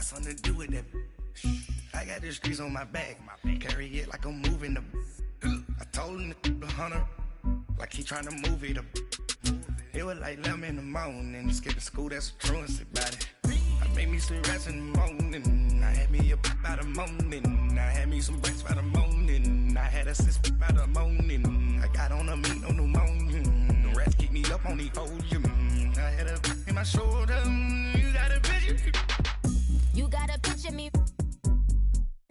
something to do with that. I got the streets on my back, carry it like I'm moving the. I told him the hunter, like he tryna move it up. It was like 11 in the morning, skipping school, that's a truancy about it. I made me some rats in the morning, I had me a pop by the morning, I had me some breaks by the morning, I had a sis by the morning, I got on a meat on pneumonia, the rats keep me up on the podium, I had a in my shoulder, you got a picture. You got a picture me,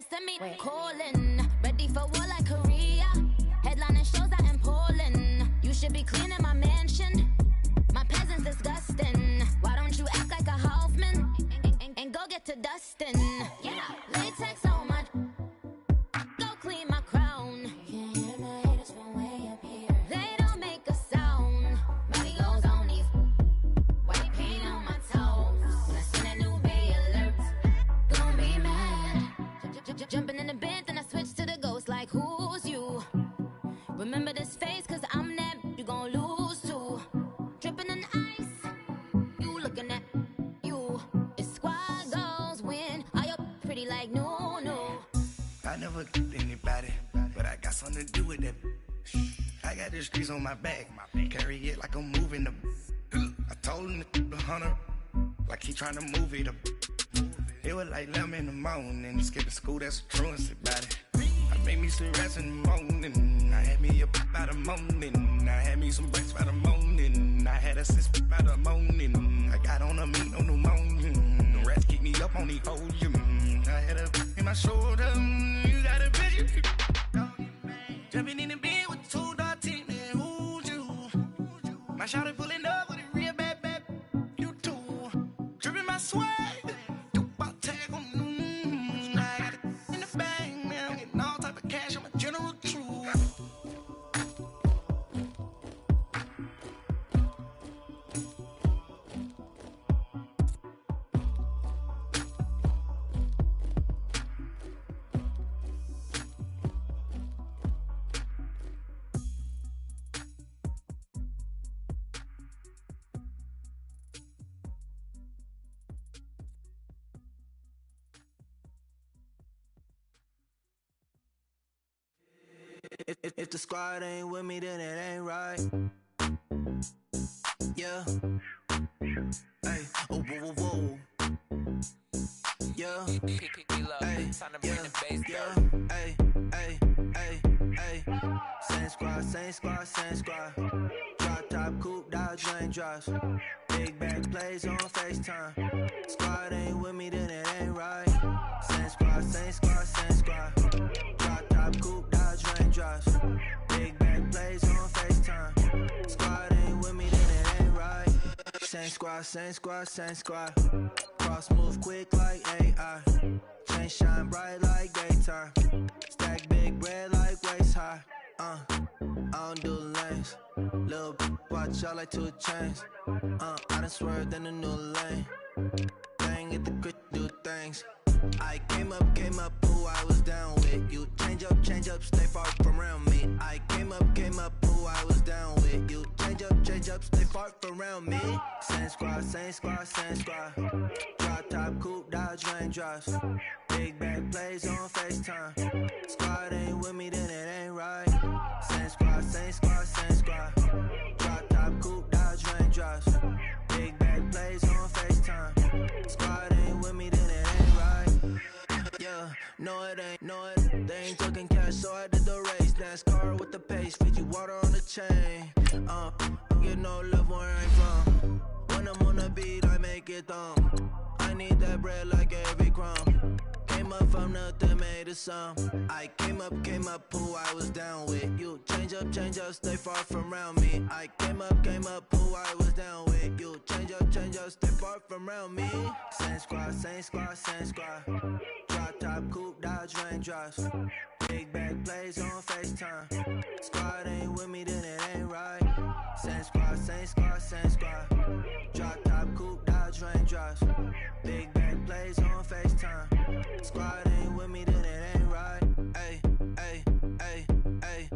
send me calling, ready for war like Korea, headlining shows out in Poland, you should be cleaning my mansion. My peasants disgusting. Why don't you act like a Hoffman and go get to dustin'? Yeah, latex on my. Go clean my crown. Can't hear my haters from way up here. They don't make a sound. Body goes on these. White paint on my toes. When I send a new bay alert, gon' be mad. Jumping in the bed, then I switch to the ghost. Like who's you? Remember this face, cause I'm that. You gon' lose too. Dripping in ice, you looking at you. It's squad goals win. Are you pretty like no, no? I never killed anybody, but I got something to do with that. I got the streets on my back, carry it like I'm moving the. I told him the hunter, like he tryna move it up. It was like 11 in the morning, skipping school, that's a truancy about it. I made me some rats in the morning, I had me a pop by the morning, I had me some breaks by the morning, I had a sis by the morning, I got on a meat on pneumonia, the rats keep me up on the podium, I had a in my shoulder, you got a picture. Jumping in the bed with 2 dark teeth, man, who's you? My shawty pulling up with a real bad, you too. Dripping my swag. If the squad ain't with me, then it ain't right. Yeah. Hey. Oh, whoa, whoa, whoa. Yeah. Hey. Yeah. Hey. Hey. Hey. Hey. Same squad, same squad, same squad. Drop top, coupe, Dodge, raindrops. Big back plays on FaceTime. Squad ain't with me, then it ain't right. Same squad, same squad, same squad. Drop top, coupe, Dodge, raindrops. Big back plays on FaceTime. Squad ain't with me, then it ain't right. Same squad, same squad, same squad. Cross move quick like AI. Chain shine bright like daytime. Stack big bread like waist high. I don't do lanes. Little watch out like 2 chains. I done swerved in a new lane. Bang at the quick do things. I came up, who I was down with. You change up, stay far from around me. I came up, who I was down with. You change up, stay far from around me. Same squad, same squad, same squad. Drop top, coupe, Dodge, raindrops. Big back plays on FaceTime. Squad ain't with me, then it ain't right. Same squad, same squad, same squad. Drop top, coupe, Dodge, raindrops. Big back plays on FaceTime. Squad ain't with me, then it ain't right. Yeah, no it ain't, no it. They ain't talking cash, so I did the race. NASCAR with the pace, feed you water on the chain. Get no love where I'm from. When I'm on the beat, I make it thumb. I need that bread like every crumb. Came up from nothing, made a sum. I came up, who I was down with. You change up, stay far from around me. I came up, who I was down with. You change up, stay far from around me. Same squad, same squad, same squad. Drop top, coupe, Dodge, raindrops. Big back plays on FaceTime. Squad ain't with me, then it ain't right. Same squad, same squad, same squad. Drop top, coupe, Dodge, raindrops. Big back plays on FaceTime. Squad ain't with me, then it ain't right. Ay, ay, ay, ay.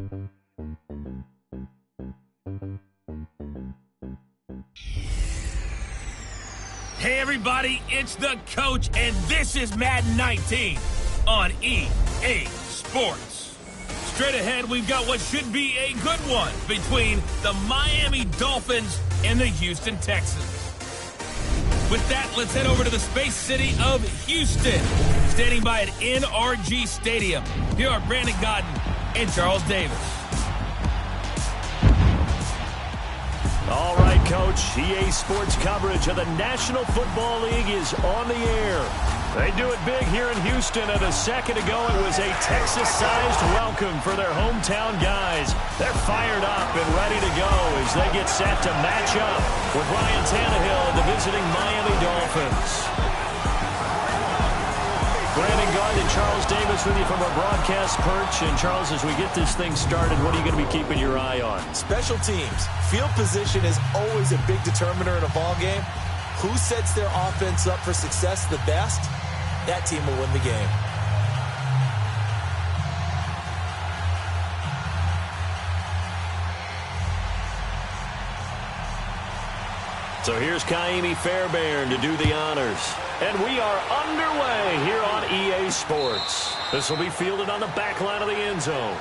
Hey everybody, it's the coach, and this is Madden 19 on EA Sports. Straight ahead, we've got what should be a good one between the Miami Dolphins and the Houston Texans. With that, let's head over to the Space City of Houston. Standing by at NRG Stadium, here are Brandon Godden and Charles Davis. All right, Coach. EA Sports coverage of the National Football League is on the air. They do it big here in Houston, and a second ago it was a Texas-sized welcome for their hometown guys. They're fired up and ready to go as they get set to match up with Ryan Tannehill and the visiting Miami Dolphins. Brandon Godden and Charles Davis with you from our broadcast perch. And Charles, as we get this thing started, what are you going to be keeping your eye on? Special teams. Field position is always a big determiner in a ball game. Who sets their offense up for success the best? That team will win the game. So here's Kaimi Fairbairn to do the honors. And we are underway here on EA Sports. This will be fielded on the back line of the end zone.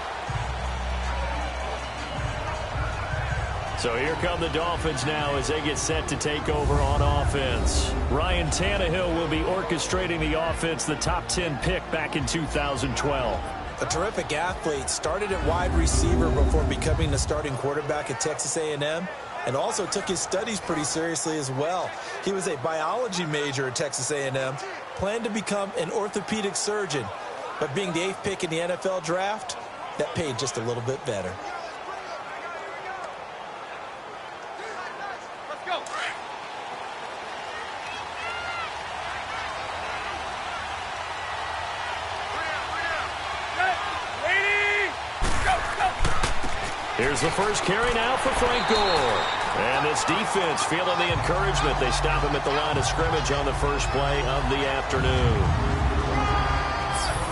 So here come the Dolphins now as they get set to take over on offense. Ryan Tannehill will be orchestrating the offense, the top 10 pick back in 2012. A terrific athlete, started at wide receiver before becoming the starting quarterback at Texas A&M, and also took his studies pretty seriously as well. He was a biology major at Texas A&M, planned to become an orthopedic surgeon, but being the 8th pick in the NFL draft, that paid just a little bit better. Here's the first carry now for Frank Gore. And this defense feeling the encouragement. They stop him at the line of scrimmage on the first play of the afternoon.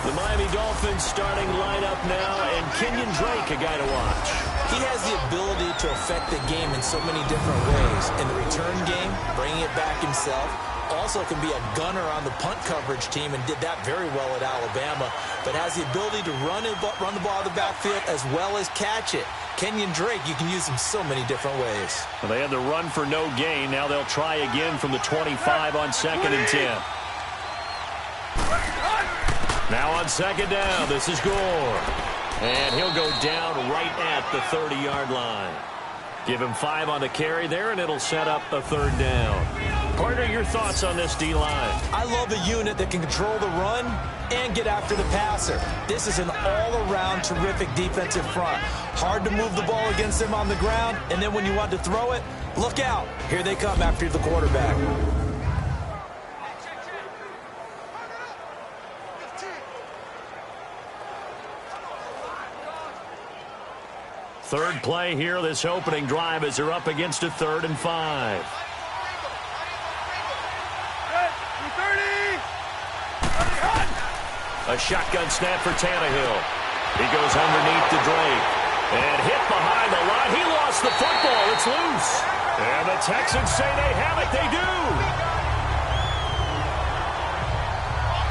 The Miami Dolphins starting lineup now, and Kenyon Drake, a guy to watch. He has the ability to affect the game in so many different ways. In the return game, bringing it back himself. Also can be a gunner on the punt coverage team and did that very well at Alabama. But has the ability to run the ball out of the backfield as well as catch it. Kenyon Drake, you can use him so many different ways. Well, they had the run for no gain. Now they'll try again from the 25 on 2nd and 10. Now on 2nd down, this is Gore. And he'll go down right at the 30-yard line. Give him 5 on the carry there, and it'll set up a 3rd down. Partner, your thoughts on this D-line? I love a unit that can control the run and get after the passer. This is an all-around terrific defensive front. Hard to move the ball against them on the ground, and then when you want to throw it, look out. Here they come after the quarterback. Third play here, this opening drive as they're up against a 3rd and 5. A shotgun snap for Tannehill. He goes underneath to Drake. And hit behind the line. He lost the football. It's loose. And the Texans say they have it. They do.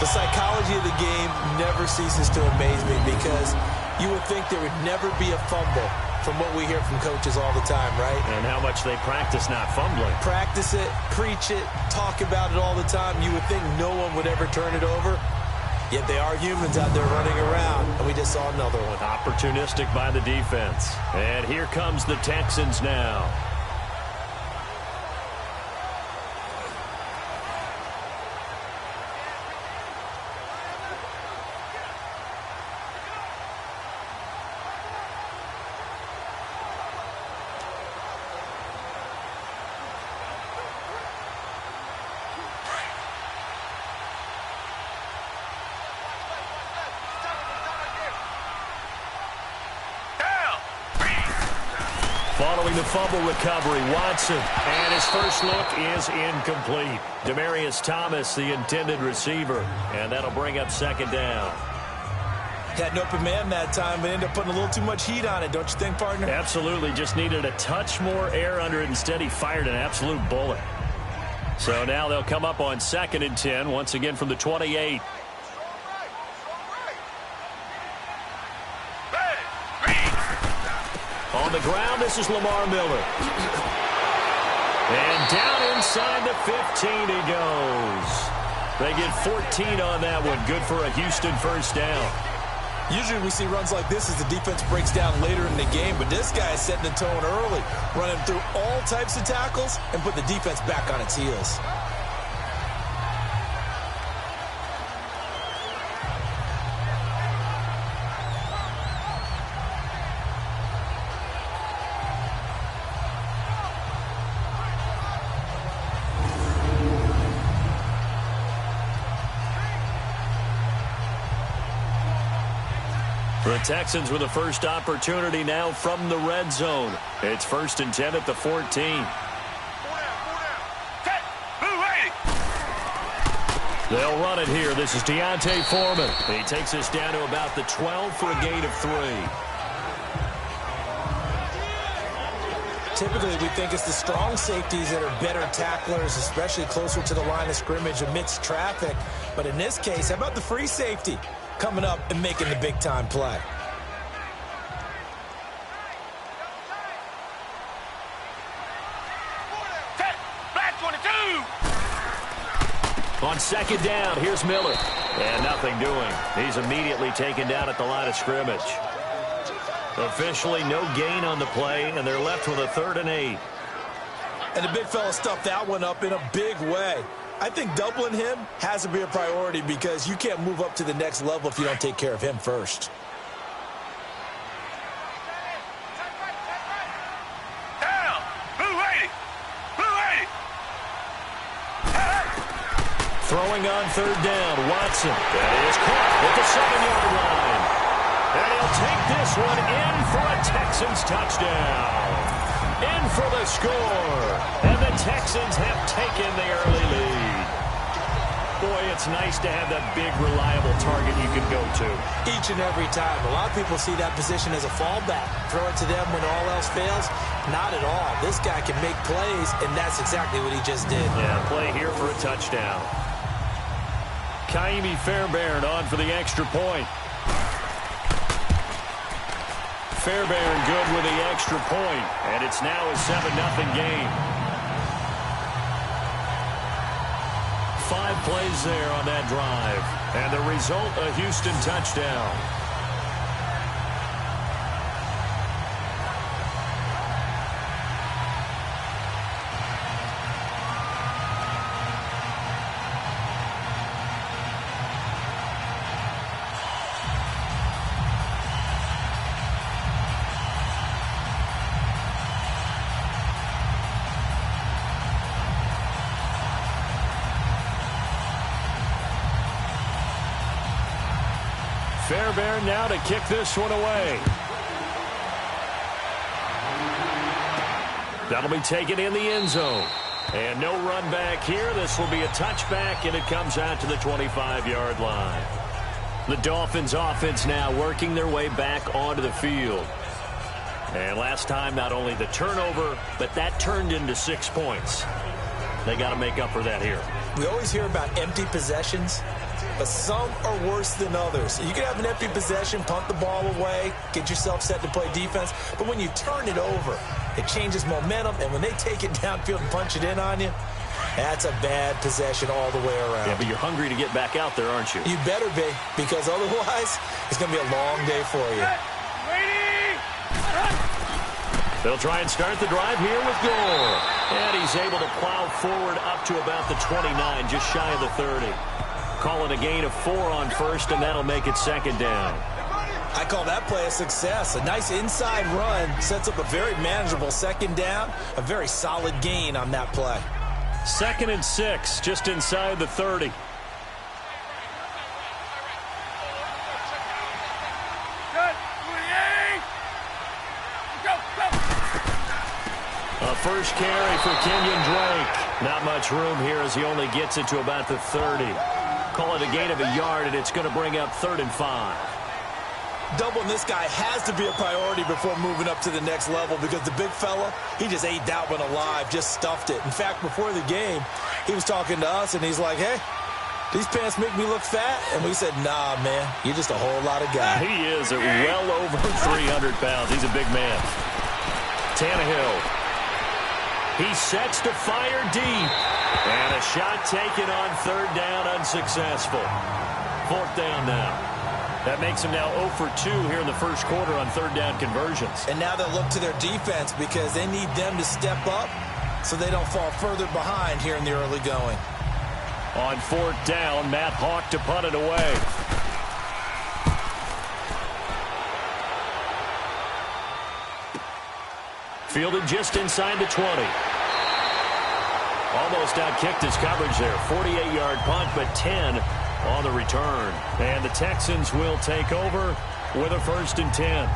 The psychology of the game never ceases to amaze me because you would think there would never be a fumble from what we hear from coaches all the time, right? And how much they practice not fumbling. Practice it, preach it, talk about it all the time. You would think no one would ever turn it over. Yet they are humans out there running around, and we just saw another one. Opportunistic by the defense. And here comes the Texans now. Following the fumble recovery, Watson, and his first look is incomplete. Demaryius Thomas, the intended receiver, and that'll bring up 2nd down. Had an open man that time, but ended up putting a little too much heat on it, don't you think, partner? Absolutely, just needed a touch more air under it. Instead, he fired an absolute bullet. So now they'll come up on 2nd and 10, once again from the 28. On the ground, this is Lamar Miller. And down inside the 15 he goes. They get 14 on that one. Good for a Houston first down. Usually we see runs like this as the defense breaks down later in the game, but this guy is setting the tone early, running through all types of tackles and put the defense back on its heels. The Texans with the first opportunity now from the red zone. It's 1st and 10 at the 14. They'll run it here. This is Deontay Foreman. He takes us down to about the 12 for a gain of 3. Typically, we think it's the strong safeties that are better tacklers, especially closer to the line of scrimmage amidst traffic. But in this case, how about the free safety coming up and making the big-time play? On 2nd down, here's Miller. And nothing doing. He's immediately taken down at the line of scrimmage. Officially no gain on the play, and they're left with a 3rd and 8. And the big fella stuffed that one up in a big way. I think doubling him has to be a priority because you can't move up to the next level if you don't take care of him first. Down! Blue 80! Blue 80! Throwing on 3rd down, Watson. That is caught at the 7-yard line. And he'll take this one in for a Texans touchdown. In for the score. And the Texans have taken the early lead. Boy, it's nice to have that big, reliable target you can go to. Each and every time. A lot of people see that position as a fallback. Throw it to them when all else fails. Not at all. This guy can make plays, and that's exactly what he just did. Yeah, play here for a touchdown. Kaimi Fairbairn on for the extra point. Fairbairn good with the extra point, and it's now a 7-0 game. 5 plays there on that drive, and the result, a Houston touchdown. Fairbairn now to kick this one away. That'll be taken in the end zone. And no run back here. This will be a touchback, and it comes out to the 25-yard line. The Dolphins offense now working their way back onto the field. And last time, not only the turnover, but that turned into 6 points. They got to make up for that here. We always hear about empty possessions, but some are worse than others. You can have an empty possession, punt the ball away, get yourself set to play defense, but when you turn it over, it changes momentum, and when they take it downfield and punch it in on you, that's a bad possession all the way around. Yeah, but you're hungry to get back out there, aren't you? You better be, because otherwise, it's going to be a long day for you. They'll try and start the drive here with Gore. And he's able to plow forward up to about the 29, just shy of the 30. Calling a gain of 4 on first, and that'll make it 2nd down. I call that play a success. A nice inside run sets up a very manageable 2nd down, a very solid gain on that play. 2nd and 6, just inside the 30. A first carry for Kenyon Drake. Not much room here as he only gets it to about the 30. Call it a gain of a yard, and it's going to bring up 3rd and 5. Doubling this guy has to be a priority before moving up to the next level because the big fella, he just ate that one alive, just stuffed it. In fact, before the game, he was talking to us, and he's like, hey, these pants make me look fat? And we said, nah, man, you're just a whole lot of guy. He is at well over 300 pounds. He's a big man. Tannehill. He sets to fire deep. And a shot taken on third down, unsuccessful. Fourth down now. That makes him now 0 for 2 here in the first quarter on third down conversions. And now they'll look to their defense because they need them to step up so they don't fall further behind here in the early going. On fourth down, Matt Hawk to punt it away. Fielded just inside the 20. Almost outkicked his coverage there. 48-yard punt, but 10 on the return. And the Texans will take over with a 1st and 10.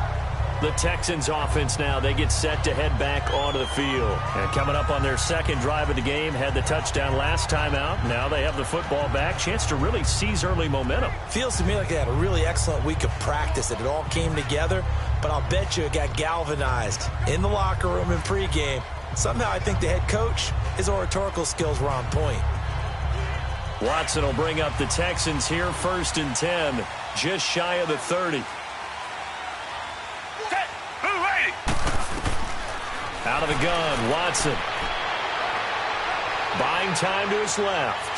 The Texans offense now, they get set to head back onto the field. And coming up on their second drive of the game, had the touchdown last time out. Now they have the football back. Chance to really seize early momentum. Feels to me like they had a really excellent week of practice, that it all came together. But I'll bet you it got galvanized in the locker room in pregame. Somehow I think the head coach, his oratorical skills were on point. Watson will bring up the Texans here, 1st and 10, just shy of the 30. Out of the gun, Watson. Buying time to his left.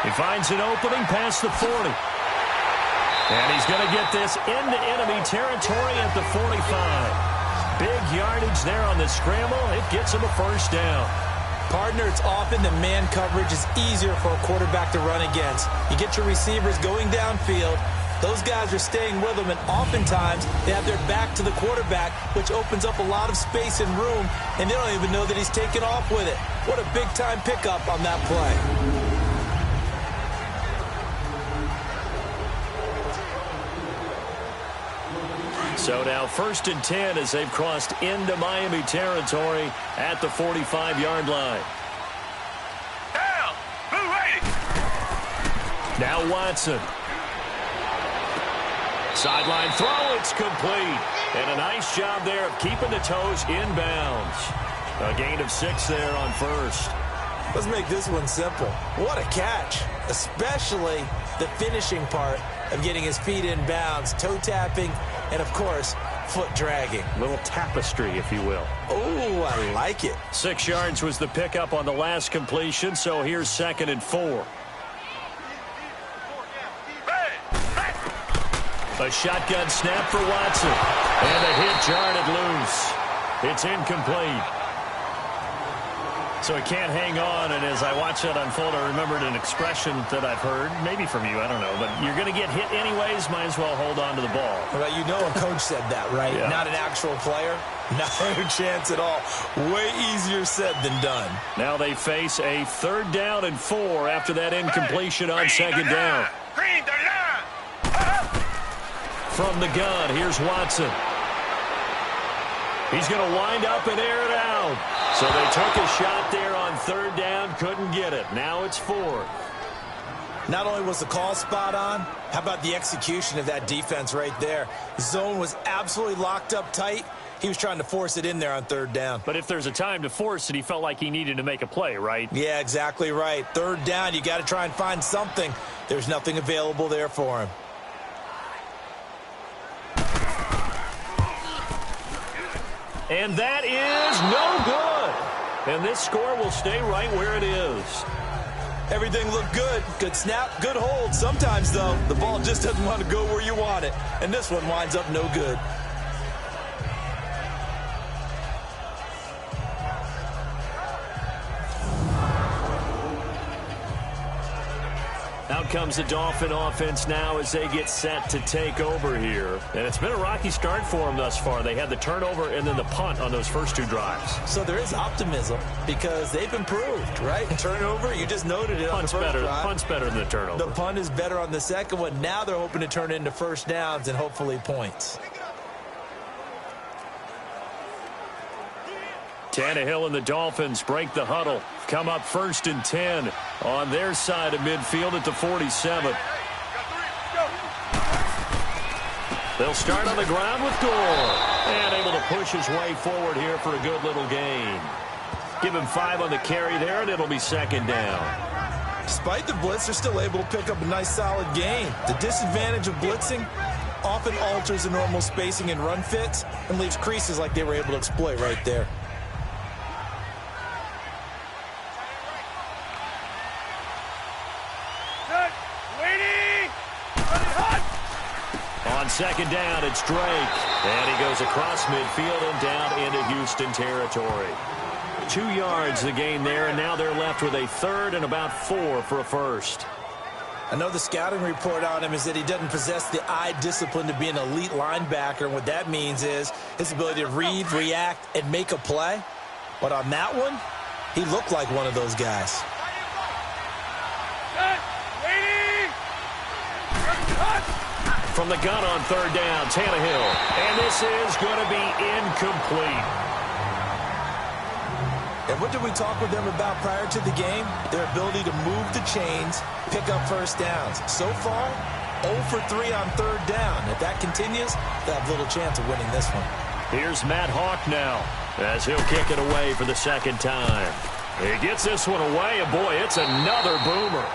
He finds an opening past the 40. And he's going to get this into enemy territory at the 45. Big yardage there on the scramble. It gets him a 1st down. Partner, it's often the man coverage is easier for a quarterback to run against. You get your receivers going downfield. Those guys are staying with them, and oftentimes they have their back to the quarterback, which opens up a lot of space and room, and they don't even know that he's taken off with it. What a big-time pickup on that play. So now 1st and 10 as they've crossed into Miami territory at the 45-yard line. Down! Blue 80! Now Watson. Sideline throw, it's complete. And a nice job there of keeping the toes inbounds. A gain of 6 there on 1st. Let's make this one simple. What a catch, especially the finishing part of getting his feet in bounds, toe tapping, and, of course, foot dragging. Little tapestry, if you will. Oh, I like it. 6 yards was the pickup on the last completion, so here's 2nd and 4. A shotgun snap for Watson. And a hit jarred it loose. It's incomplete. So he can't hang on, and as I watch that unfold, I remembered an expression that I've heard, maybe from you, I don't know, but you're going to get hit anyways, might as well hold on to the ball. Well, you know a coach said that, right? Yeah. Not an actual player. Not a chance at all. Way easier said than done. Now they face a 3rd down and 4 after that incompletion on 2nd down. Green the line! From the gun, here's Watson. He's going to wind up and air it out. So they took a shot there on 3rd down, couldn't get it. Now it's 4th. Not only was the call spot on, how about the execution of that defense right there? The zone was absolutely locked up tight. He was trying to force it in there on 3rd down. But if there's a time to force it, he felt like he needed to make a play, right? Yeah, exactly right. 3rd down, you got to try and find something. There's nothing available there for him. And that is no good. And this score will stay right where it is. Everything looked good. Good snap, good hold. Sometimes, though, the ball just doesn't want to go where you want it. And this one winds up no good. Out comes the Dolphin offense now as they get set to take over here. And it's been a rocky start for them thus far. They had the turnover and then the punt on those first 2 drives. So there is optimism because they've improved, right? Turnover, you just noted it on the first drive. Punt's better than the turnover. The punt is better on the second one. Now they're hoping to turn it into 1st downs and hopefully points. Tannehill and the Dolphins break the huddle. Come up 1st and 10 on their side of midfield at the 47. They'll start on the ground with Gore. And able to push his way forward here for a good little gain. Give him 5 on the carry there, and it'll be second down. Despite the blitz, they're still able to pick up a nice, solid gain. The disadvantage of blitzing often alters the normal spacing and run fits and leaves creases like they were able to exploit right there. On second down, it's Drake. And he goes across midfield and down into Houston territory. 2 yards the gain there, and now they're left with a third and about 4 for a first. I know the scouting report on him is that he doesn't possess the eye discipline to be an elite linebacker, and what that means is his ability to read, react, and make a play. But on that one, he looked like one of those guys. From the gun on third down, Tannehill. And this is going to be incomplete. And what did we talk with them about prior to the game? Their ability to move the chains, pick up first downs. So far, 0 for 3 on third down. If that continues, they'll have little chance of winning this one. Here's Matt Hawk now as he'll kick it away for the second time. He gets this one away, and boy, it's another boomer.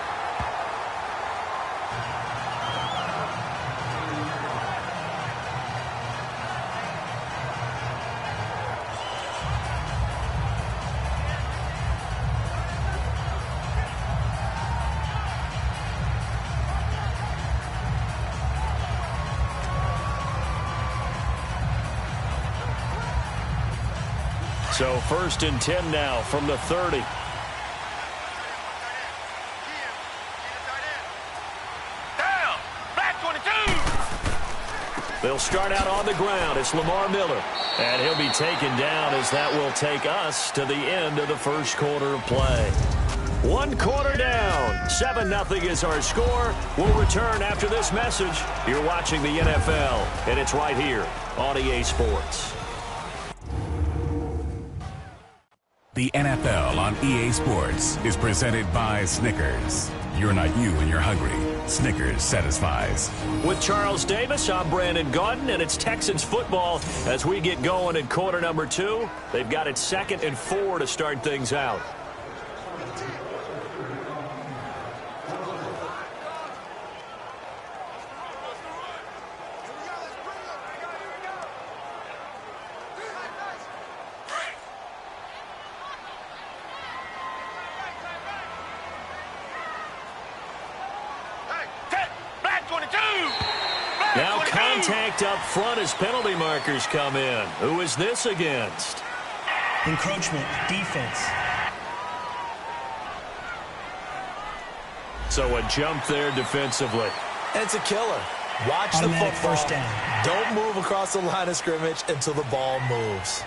So first and 10 now from the 30. Down, back 22. They'll start out on the ground. It's Lamar Miller. And he'll be taken down as that will take us to the end of the first quarter of play. 1 quarter down. 7-0 is our score. We'll return after this message. You're watching the NFL, and it's right here on EA Sports. The NFL on EA Sports is presented by Snickers. You're not you when you're hungry. Snickers satisfies. With Charles Davis, I'm Brandon Gaudin, and it's Texans football as we get going in quarter number 2. They've got it 2nd and 4 to start things out. Now contact up front as penalty markers come in. Who is this against? Encroachment, defense. So a jump there defensively. And it's a killer. Watch the football. First down. Don't move across the line of scrimmage until the ball moves.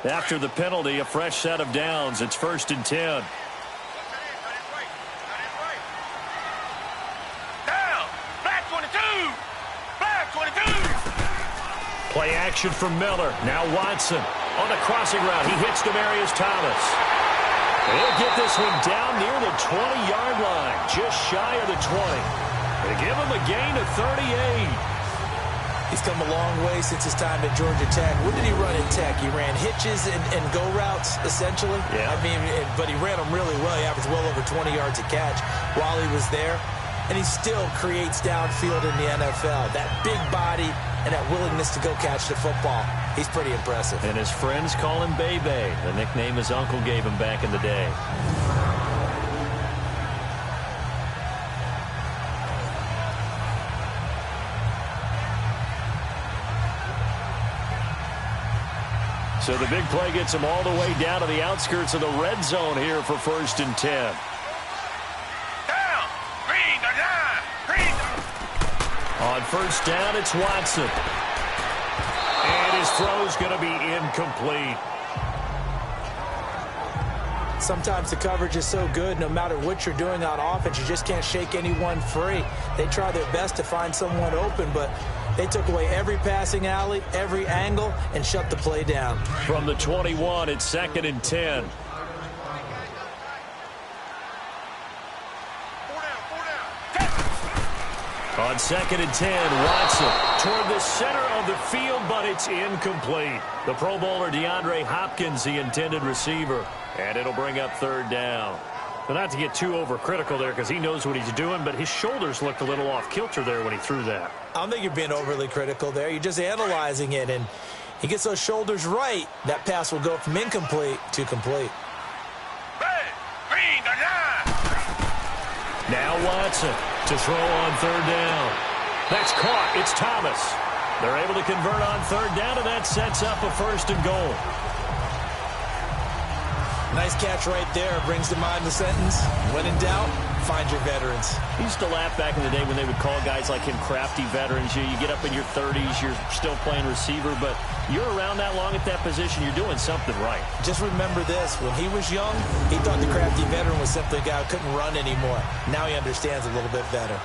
After the penalty, a fresh set of downs. It's 1st and 10. Down, back 22. Back 22. Play action from Miller. Now Watson on the crossing route. He hits Demaryius Thomas. He'll get this one down near the 20-yard line, just shy of the 20. They give him a gain of 38. He's come a long way since his time at Georgia Tech. What did he run at Tech? He ran hitches and go routes, essentially. Yeah. I mean, but he ran them really well. He averaged well over 20 yards a catch while he was there. And he still creates downfield in the NFL. That big body and that willingness to go catch the football. He's pretty impressive. And his friends call him Bebe, the nickname his uncle gave him back in the day. So the big play gets him all the way down to the outskirts of the red zone here for 1st and 10. Down, green, down, green. On 1st down, it's Watson. And his throw's going to be incomplete. Sometimes the coverage is so good, no matter what you're doing on offense, you just can't shake anyone free. They try their best to find someone open, but they took away every passing alley, every angle, and shut the play down. From the 21, it's 2nd and 10. On 2nd and 10, Watson toward the center of the field, but it's incomplete. The Pro Bowler DeAndre Hopkins, the intended receiver, and it'll bring up 3rd down. But not to get too overcritical there because he knows what he's doing, but his shoulders looked a little off kilter there when he threw that. I don't think you're being overly critical there. You're just analyzing it, and he gets those shoulders right. That pass will go from incomplete to complete. Green, the line. Now Watson to throw on 3rd down. That's caught. It's Thomas. They're able to convert on 3rd down, and that sets up a 1st and goal. Nice catch right there. Brings to mind the sentence, when in doubt, find your veterans. He used to laugh back in the day when they would call guys like him crafty veterans. You get up in your 30s, you're still playing receiver, but you're around that long at that position, you're doing something right. Just remember this. When he was young, he thought the crafty veteran was simply a guy who couldn't run anymore. Now he understands a little bit better.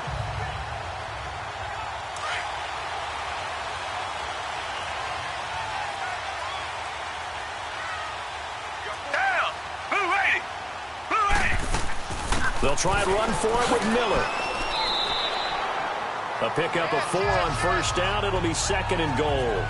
They'll try and run for it with Miller. A pickup of 4 on 1st down. It'll be 2nd and goal.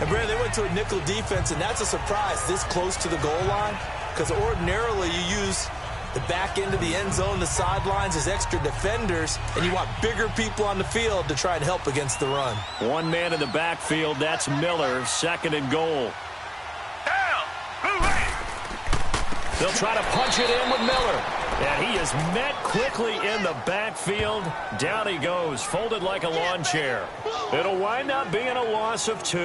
And Brad, they went to a nickel defense, and that's a surprise this close to the goal line, because ordinarily you use the back end of the end zone, the sidelines as extra defenders, and you want bigger people on the field to try and help against the run. One man in the backfield. That's Miller. 2nd and goal. They'll try to punch it in with Miller. And he is met quickly in the backfield. Down he goes, folded like a lawn chair. It'll wind up being a loss of 2.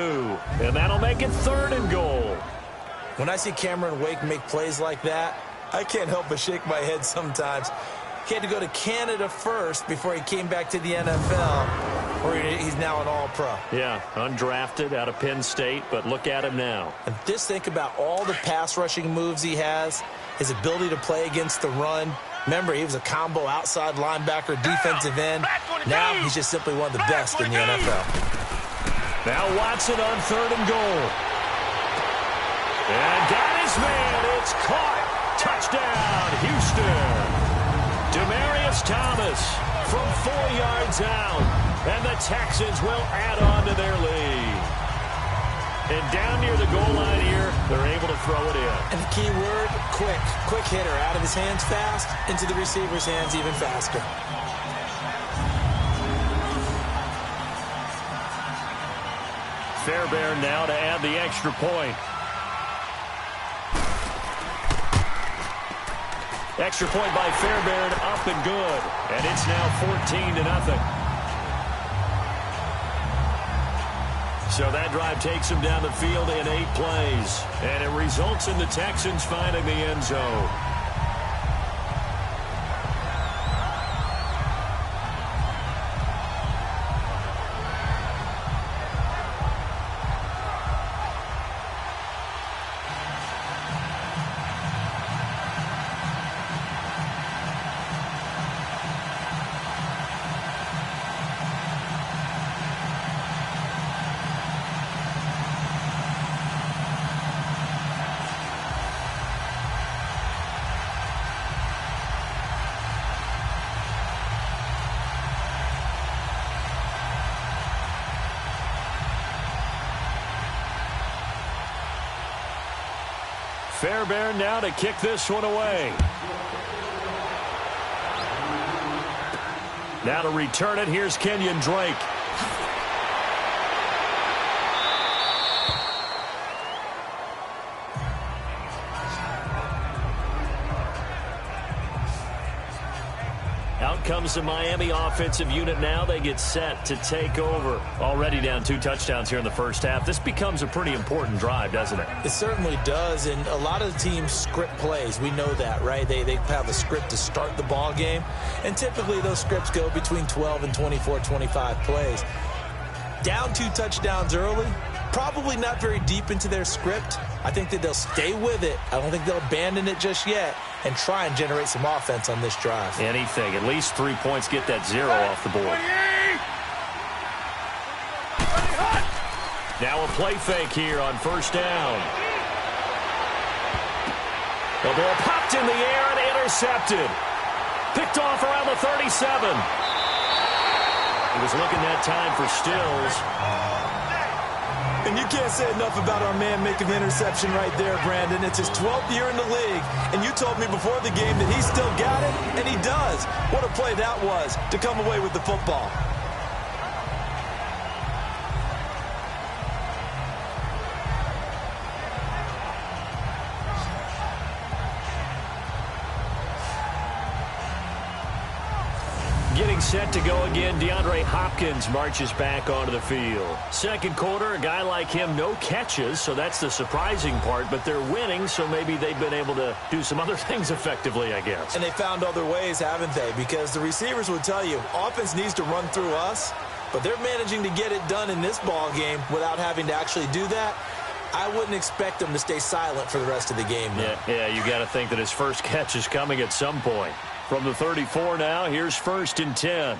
And that'll make it 3rd and goal. When I see Cameron Wake make plays like that, I can't help but shake my head sometimes. He had to go to Canada first before he came back to the NFL, where he's now an All-Pro. Yeah, undrafted out of Penn State, but look at him now. And just think about all the pass-rushing moves he has, his ability to play against the run. Remember, he was a combo outside linebacker, defensive end. Now he's just simply one of the best in the NFL. Now Watson on 3rd and goal. And got his man. It's caught. Touchdown, Houston. Demaryius Thomas from 4 yards out, and the Texans will add on to their lead. And down near the goal line here, they're able to throw it in. And the key word, quick. Quick hitter, out of his hands fast, into the receiver's hands even faster. Fairbairn now to add the extra point. Extra point by Fairbairn, up and good. And it's now 14-0. So that drive takes him down the field in 8 plays. And it results in the Texans finding the end zone. Fairbairn now to kick this one away. Now to return it, here's Kenyon Drake. Out comes the Miami offensive unit now. They get set to take over. Already down 2 touchdowns here in the first half. This becomes a pretty important drive, doesn't it? It certainly does, and a lot of the teams script plays. We know that, right? They have a script to start the ball game, and typically those scripts go between 12 and 24, 25 plays. Down 2 touchdowns early, Probably not very deep into their script. I think that they'll stay with it. I don't think they'll abandon it just yet and try and generate some offense on this drive. Anything. At least 3 points, get that 0 off the board. Now a play fake here on first down. The ball popped in the air and intercepted. Picked off around the 37. He was looking that time for Stills. And you can't say enough about our man making the interception right there, Brandon. It's his 12th year in the league, and you told me before the game that he still got it, and he does. What a play that was to come away with the football. Getting set to go again, DeAndre Hopkins marches back onto the field. Second quarter, a guy like him, no catches, so that's the surprising part, but they're winning, so maybe they've been able to do some other things effectively, I guess. And they found other ways, haven't they? Because the receivers would tell you, offense needs to run through us, but they're managing to get it done in this ball game without having to actually do that. I wouldn't expect them to stay silent for the rest of the game, though. Yeah, you got to think that his first catch is coming at some point. From the 34 now, here's 1st and 10.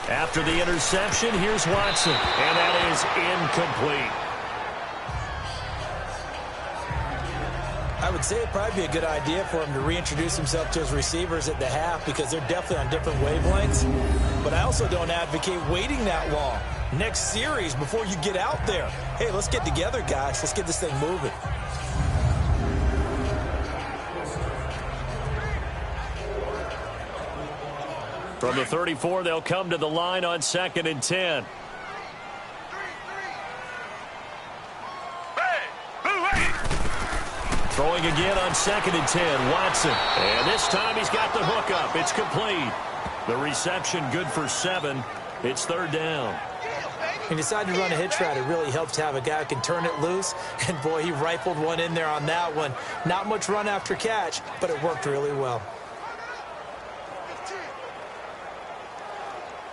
After the interception, here's Watson, and that is incomplete. I would say it'd probably be a good idea for him to reintroduce himself to his receivers at the half because they're definitely on different wavelengths. But I also don't advocate waiting that long. Next series, before you get out there, hey, let's get together, guys. Let's get this thing moving. From the 34, they'll come to the line on 2nd and 10. Throwing again on 2nd and 10, Watson. And this time he's got the hook up. It's complete. The reception good for 7. It's 3rd down. He decided to run a hitch route. It really helps to have a guy who can turn it loose. And, boy, he rifled one in there on that one. Not much run after catch, but it worked really well.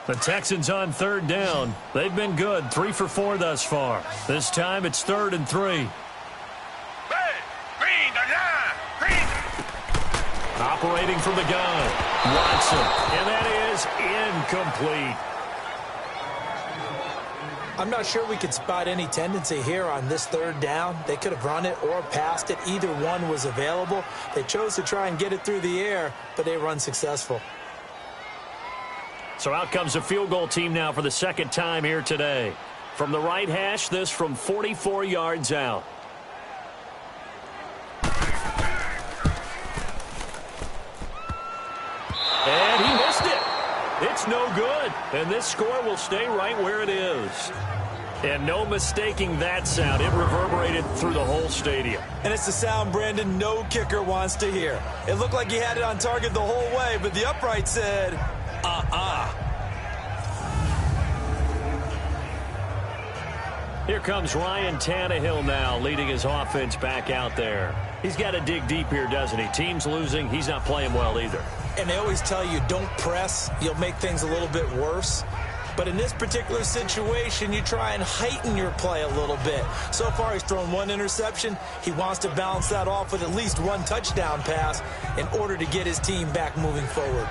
The Texans on 3rd down. They've been good, 3 for 4 thus far. This time it's 3rd and 3. Operating from the gun, Watson, and that is incomplete. I'm not sure we could spot any tendency here on this 3rd down. They could have run it or passed it. Either one was available. They chose to try and get it through the air, but they were unsuccessful. So out comes a field goal team now for the 2nd time here today. From the right hash, this from 44 yards out. And he missed it. It's no good. And this score will stay right where it is. And no mistaking that sound. It reverberated through the whole stadium. And it's the sound, Brandon, no kicker wants to hear. It looked like he had it on target the whole way, but the upright said, Here comes Ryan Tannehill now, leading his offense back out there. He's got to dig deep here, doesn't he? Team's losing. He's not playing well either. And they always tell you, don't press. You'll make things a little bit worse. But in this particular situation, you try and heighten your play a little bit. So far, he's thrown 1 interception. He wants to balance that off with at least 1 touchdown pass in order to get his team back moving forward.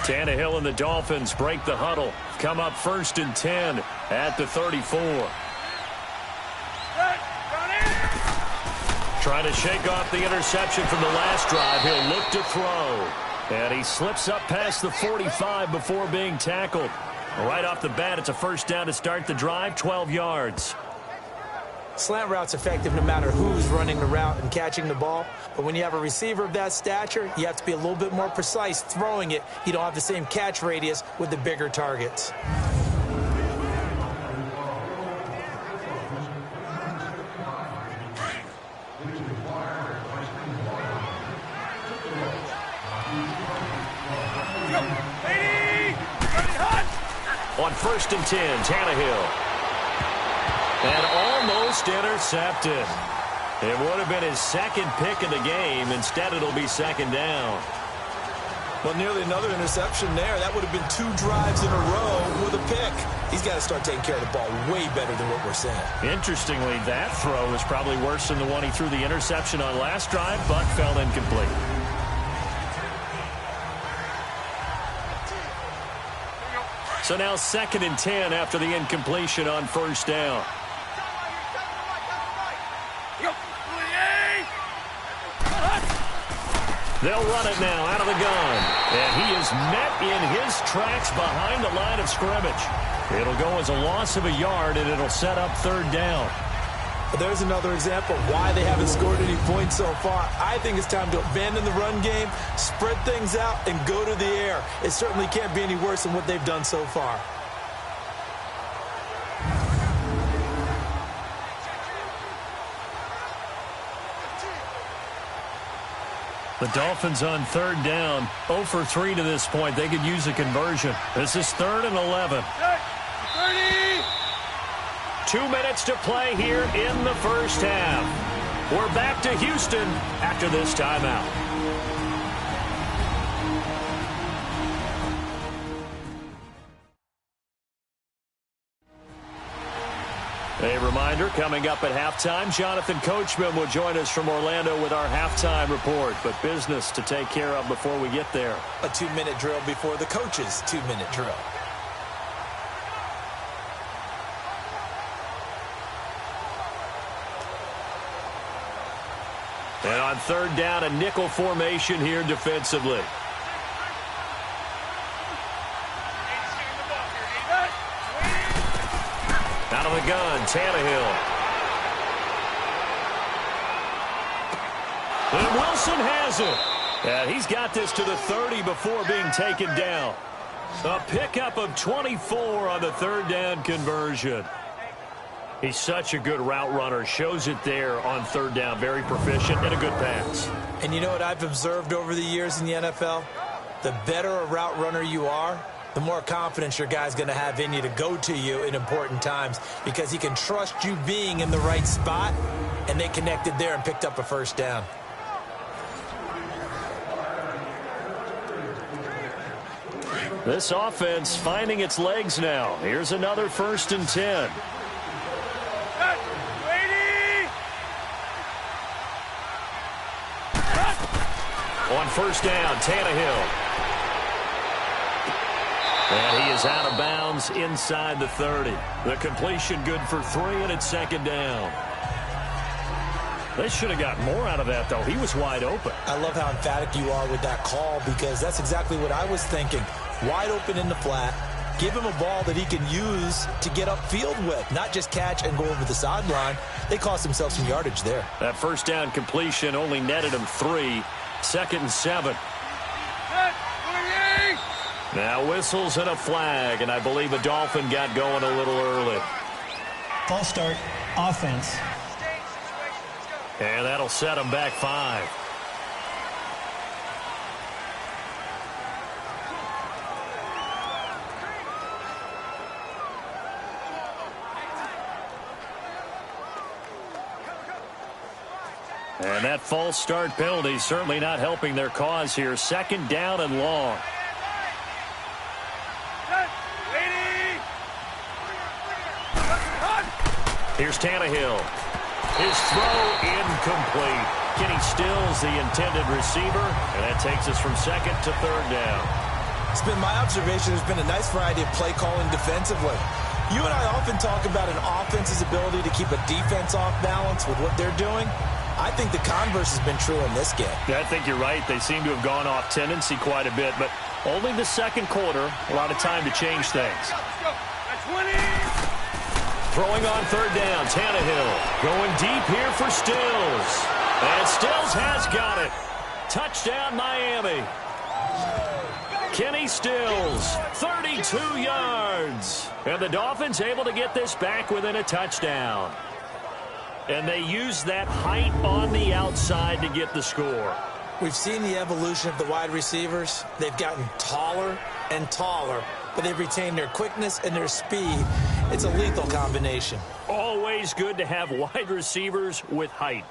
Tannehill and the Dolphins break the huddle. Come up 1st and 10 at the 34. Trying to shake off the interception from the last drive. He'll look to throw. And he slips up past the 45 before being tackled. Right off the bat, it's a 1st down to start the drive, 12 yards. Slant route's effective no matter who's running the route and catching the ball. But when you have a receiver of that stature, you have to be a little bit more precise throwing it. You don't have the same catch radius with the bigger targets. On 1st and 10, Tannehill. And almost intercepted. It would have been his 2nd pick of the game. Instead, it'll be 2nd down. Well, nearly another interception there. That would have been 2 drives in a row with a pick. He's got to start taking care of the ball way better than what we're seeing. Interestingly, that throw is probably worse than the one he threw the interception on last drive, but fell incomplete. So now 2nd and 10 after the incompletion on 1st down. They'll run it now out of the gun. And he is met in his tracks behind the line of scrimmage. It'll go as a loss of a yard, and it'll set up 3rd down. There's another example of why they haven't scored any points so far. I think it's time to abandon the run game, spread things out, and go to the air. It certainly can't be any worse than what they've done so far. The Dolphins on 3rd down, 0 for 3 to this point. They could use a conversion. This is 3rd and 11. 2 minutes to play here in the 1st half. We're back to Houston after this timeout. A reminder, coming up at halftime, Jonathan Coachman will join us from Orlando with our halftime report. But business to take care of before we get there. A 2-minute drill before the coach's 2-minute drill. And on 3rd down, a nickel formation here defensively. Out of the gun, Tannehill. And Wilson has it. And he's got this to the 30 before being taken down. A pickup of 24 on the 3rd down conversion. He's such a good route runner. Shows it there on 3rd down. Very proficient and a good pass. And you know what I've observed over the years in the NFL? The better a route runner you are, the more confidence your guy's going to have in you to go to you in important times because he can trust you being in the right spot, and they connected there and picked up a 1st down. This offense finding its legs now. Here's another 1st and 10. On 1st down, Tannehill. And he is out of bounds inside the 30. The completion good for 3, and it's 2nd down. They should have gotten more out of that, though. He was wide open. I love how emphatic you are with that call because that's exactly what I was thinking. Wide open in the flat. Give him a ball that he can use to get upfield with, not just catch and go over the sideline. They cost themselves some yardage there. That 1st down completion only netted him 3. 2nd and 7. Now whistles and a flag, and I believe a Dolphin got going a little early. False start, offense. And that'll set him back 5. And that false start penalty certainly not helping their cause here. 2nd down and long. Here's Tannehill. His throw incomplete. Kenny Stills the intended receiver, and that takes us from 2nd to 3rd down. It's been my observation there's been a nice variety of play calling defensively. You and I often talk about an offense's ability to keep a defense off balance with what they're doing. I think the converse has been true in this game. Yeah, I think you're right. They seem to have gone off tendency quite a bit, but only the 2nd quarter, a lot of time to change things. Throwing on 3rd down, Tannehill going deep here for Stills. And Stills has got it. Touchdown, Miami. Kenny Stills, 32 yards. And the Dolphins able to get this back within a touchdown. And they use that height on the outside to get the score. We've seen the evolution of the wide receivers. They've gotten taller and taller, but they've retained their quickness and their speed. It's a lethal combination. Always good to have wide receivers with height.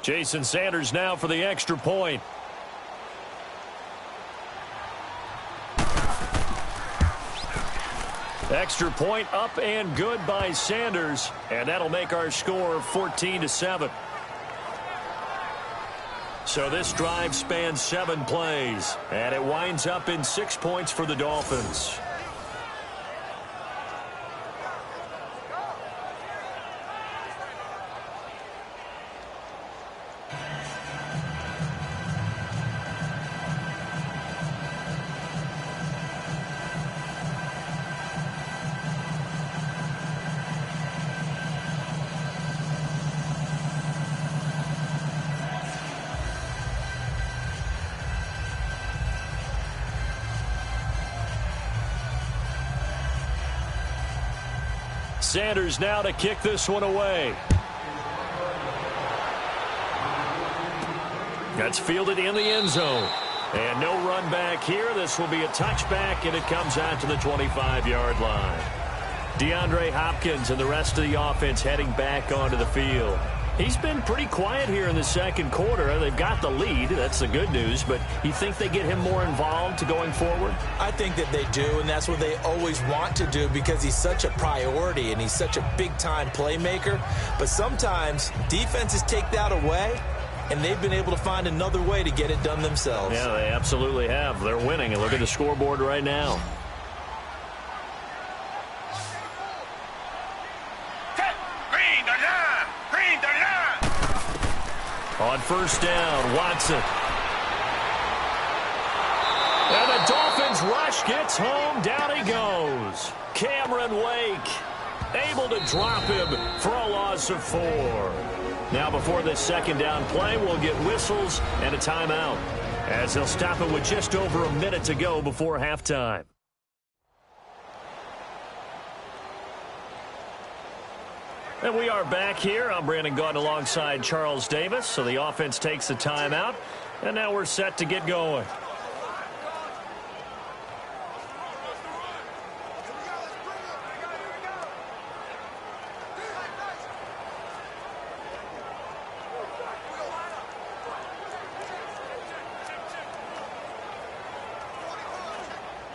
Jason Sanders now for the extra point. Extra point up and good by Sanders, and that'll make our score 14-7. So this drive spans 7 plays, and it winds up in 6 points for the Dolphins. Sanders now to kick this one away. That's fielded in the end zone. And no run back here. This will be a touchback, and it comes out to the 25-yard line. DeAndre Hopkins and the rest of the offense heading back onto the field. He's been pretty quiet here in the second quarter. They've got the lead. That's the good news. But you think they get him more involved going forward? I think that they do, and that's what they always want to do because he's such a priority and he's such a big-time playmaker. But sometimes defenses take that away, and they've been able to find another way to get it done themselves. Yeah, they absolutely have. They're winning, and look at the scoreboard right now. On first down, Watson. And the Dolphins rush gets home. Down he goes. Cameron Wake able to drop him for a loss of 4. Now before this second down play, we'll get whistles and a timeout, as they'll stop it with just over a minute to go before halftime. And we are back here. I'm Brandon Gaudin alongside Charles Davis. So the offense takes a timeout, and now we're set to get going.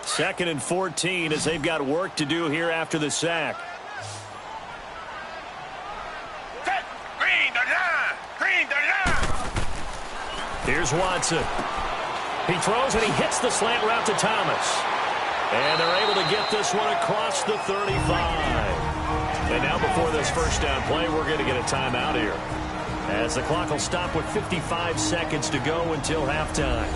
Second and 14 as they've got work to do here after the sack. Here's Watson. He throws and he hits the slant route to Thomas. And they're able to get this one across the 35. And now before this first down play, we're going to get a timeout here, as the clock will stop with 55 seconds to go until halftime.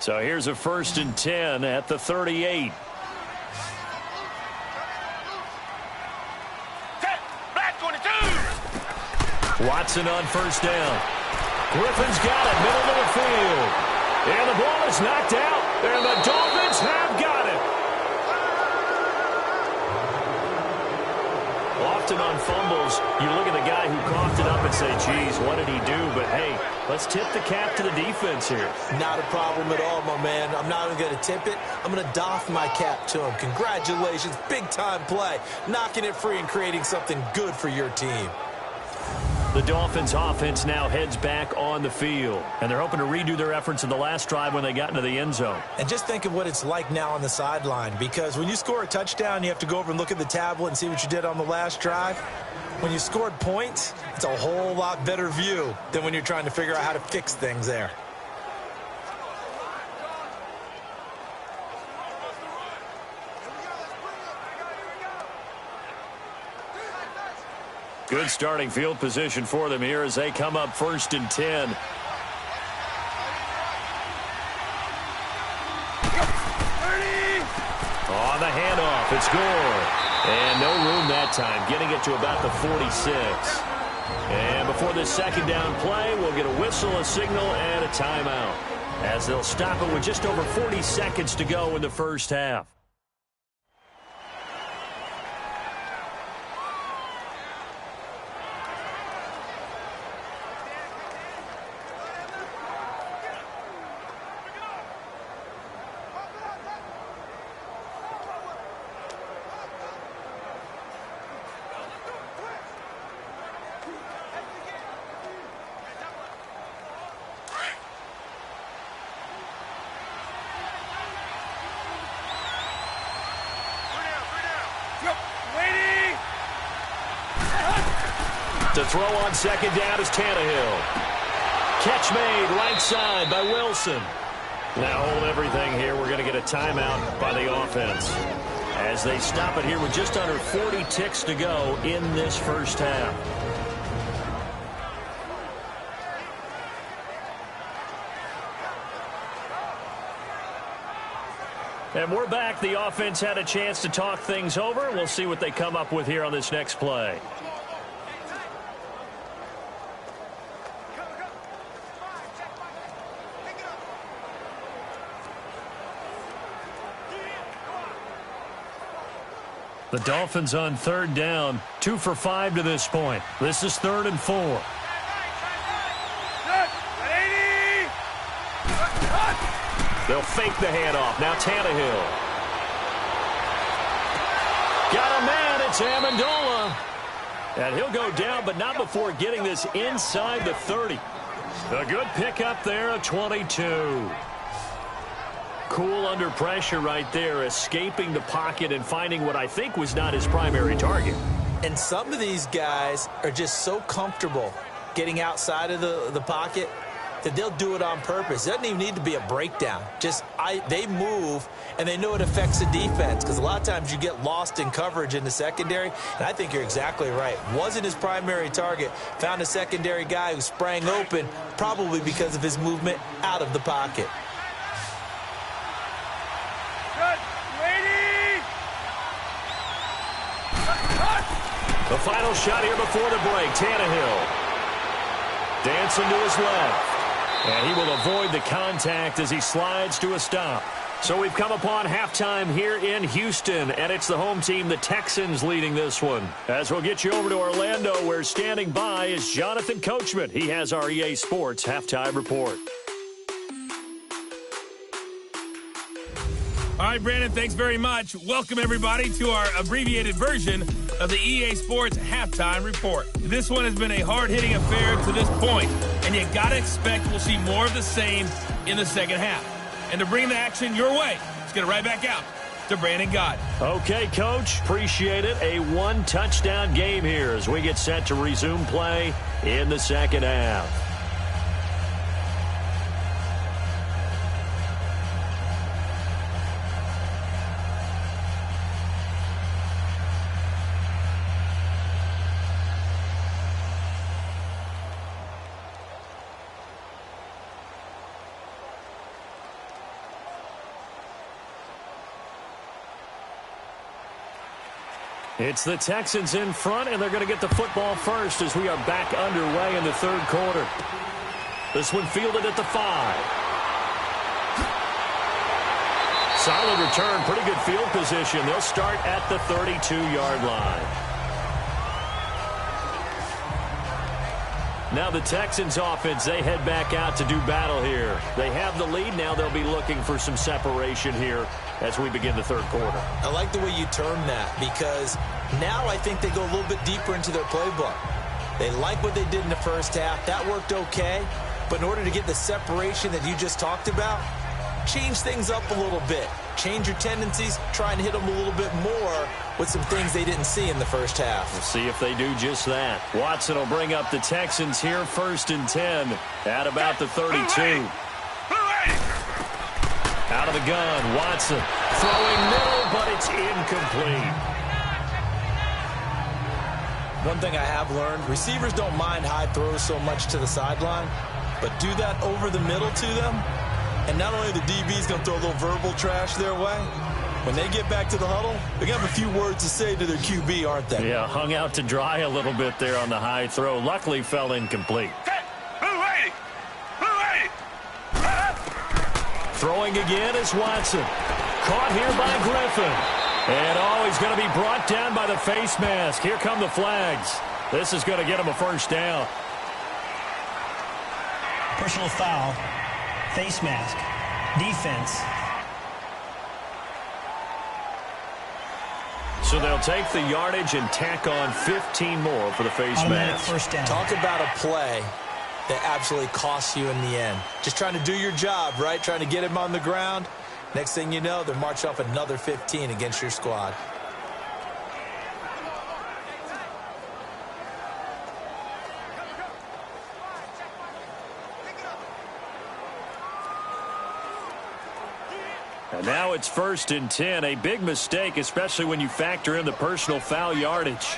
So here's a 1st and 10 at the 38. Black 22. Watson on first down. Griffin's got it, middle of the field. And the ball is knocked out, and the Dolphins have got it. Often on fumbles, you look at the guy who coughed it up and say, geez, what did he do? But, hey, let's tip the cap to the defense here. Not a problem at all, my man. I'm not even going to tip it. I'm going to doff my cap to him. Congratulations. Big-time play. Knocking it free and creating something good for your team. The Dolphins offense now heads back on the field, and they're hoping to redo their efforts in the last drive when they got into the end zone. And just think of what it's like now on the sideline, because when you score a touchdown, you have to go over and look at the tablet and see what you did on the last drive. When you scored points, it's a whole lot better view than when you're trying to figure out how to fix things there. Good starting field position for them here as they come up 1st and 10. On the handoff, it's Gore. And no room now that time, getting it to about the 46. And before this second down play, we'll get a whistle, a signal, and a timeout, as they'll stop it with just over 40 seconds to go in the first half. To throw on second down is Tannehill. Catch made right side by Wilson. Now hold everything here. We're going to get a timeout by the offense as they stop it here with just under 40 ticks to go in this first half. And we're back. The offense had a chance to talk things over. We'll see what they come up with here on this next play. The Dolphins on third down, 2 for 5 to this point. This is 3rd and 4. They'll fake the handoff. Now Tannehill. Got a man. It's Amendola. And he'll go down, but not before getting this inside the 30. A good pickup there of 22. Cool under pressure right there, escaping the pocket and finding what I think was not his primary target. And some of these guys are just so comfortable getting outside of the pocket that they'll do it on purpose. It doesn't even need to be a breakdown. They move, and they know it affects the defense, because a lot of times you get lost in coverage in the secondary, and I think you're exactly right. Wasn't his primary target. Found a secondary guy who sprang open, probably because of his movement out of the pocket. The final shot here before the break. Tannehill dancing to his left. And he will avoid the contact as he slides to a stop. So we've come upon halftime here in Houston, and it's the home team, the Texans, leading this one. As we'll get you over to Orlando, where standing by is Jonathan Coachman. He has our EA Sports halftime report. All right, Brandon, thanks very much. Welcome, everybody, to our abbreviated version of the EA Sports Halftime Report. This one has been a hard-hitting affair to this point, and you got to expect we'll see more of the same in the second half. And to bring the action your way, let's get it right back out to Brandon Gott. Okay, Coach, appreciate it. A one-touchdown game here as we get set to resume play in the second half. It's the Texans in front, and they're going to get the football first as we are back underway in the third quarter. This one fielded at the 5. Solid return, pretty good field position. They'll start at the 32-yard line. Now the Texans offense, they head back out to do battle here. They have the lead. Now they'll be looking for some separation here as we begin the third quarter. I like the way you term that, because now I think they go a little bit deeper into their playbook. They like what they did in the first half. That worked okay. But in order to get the separation that you just talked about, change things up a little bit. Change your tendencies. Try and hit them a little bit more with some things they didn't see in the first half. We'll see if they do just that. Watson will bring up the Texans here, 1st and 10 at about the 32. Out of the gun, Watson throwing middle, but it's incomplete. One thing I have learned, receivers don't mind high throws so much to the sideline, but do that over the middle to them, and not only the DB's going to throw a little verbal trash their way, When they get back to the huddle, they're going to have a few words to say to their QB, aren't they? Yeah, hung out to dry a little bit there on the high throw. Luckily fell incomplete. Throwing again is Watson. Caught here by Griffin. And he's going to be brought down by the face mask. Here come the flags. This is going to get him a first down. Personal foul, face mask, defense. So they'll take the yardage and tack on 15 more for the face mask. First down. Talk about a play that absolutely costs you in the end. Just trying to do your job, right? Trying to get him on the ground. Next thing you know, they're marching off another 15 against your squad. And now it's 1st and 10. A big mistake, especially when you factor in the personal foul yardage.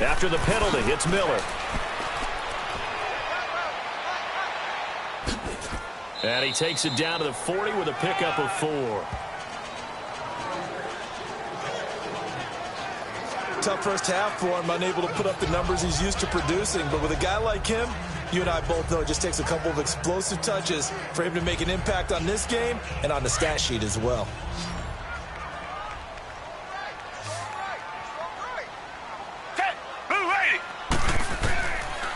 After the penalty, it's Miller. And he takes it down to the 40 with a pickup of 4. Tough first half for him, unable to put up the numbers he's used to producing. But with a guy like him, you and I both know it just takes a couple of explosive touches for him to make an impact on this game and on the stat sheet as well.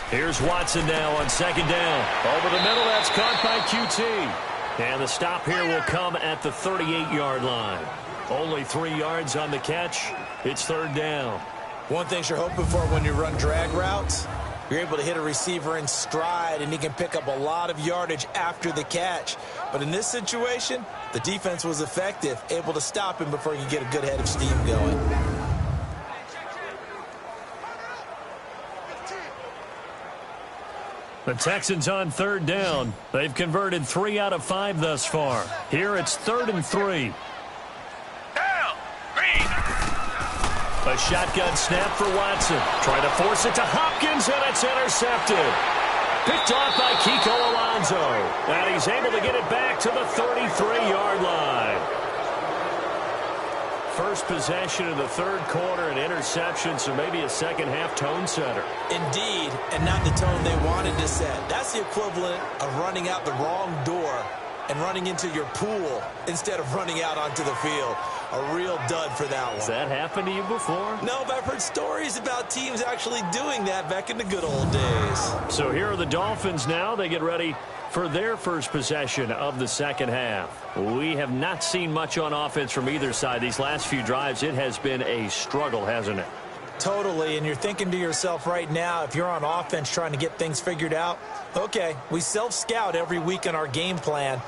Here's Watson now on 2nd down. Over the middle, that's caught by QT. And the stop here will come at the 38-yard line. Only 3 yards on the catch. It's 3rd down. One thing you're hoping for when you run drag routes, you're able to hit a receiver in stride, and he can pick up a lot of yardage after the catch. But in this situation, the defense was effective, able to stop him before he could get a good head of steam going. The Texans on 3rd down. They've converted 3 out of 5 thus far. Here it's 3rd and 3. A shotgun snap for Watson. Trying to force it to Hopkins, and it's intercepted. Picked off by Kiko Alonso. And he's able to get it back to the 33-yard line. First possession in the 3rd quarter, an interception, so maybe a second-half tone setter. Indeed, and not the tone they wanted to set. That's the equivalent of running out the wrong door and running into your pool instead of running out onto the field. A real dud for that one. Has that happened to you before? No, but I've heard stories about teams actually doing that back in the good old days. So here are the Dolphins now. They get ready for their first possession of the second half. We have not seen much on offense from either side. These last few drives, it has been a struggle, hasn't it? Totally, and you're thinking to yourself right now, if you're on offense trying to get things figured out, okay, we self-scout every week in our game plan.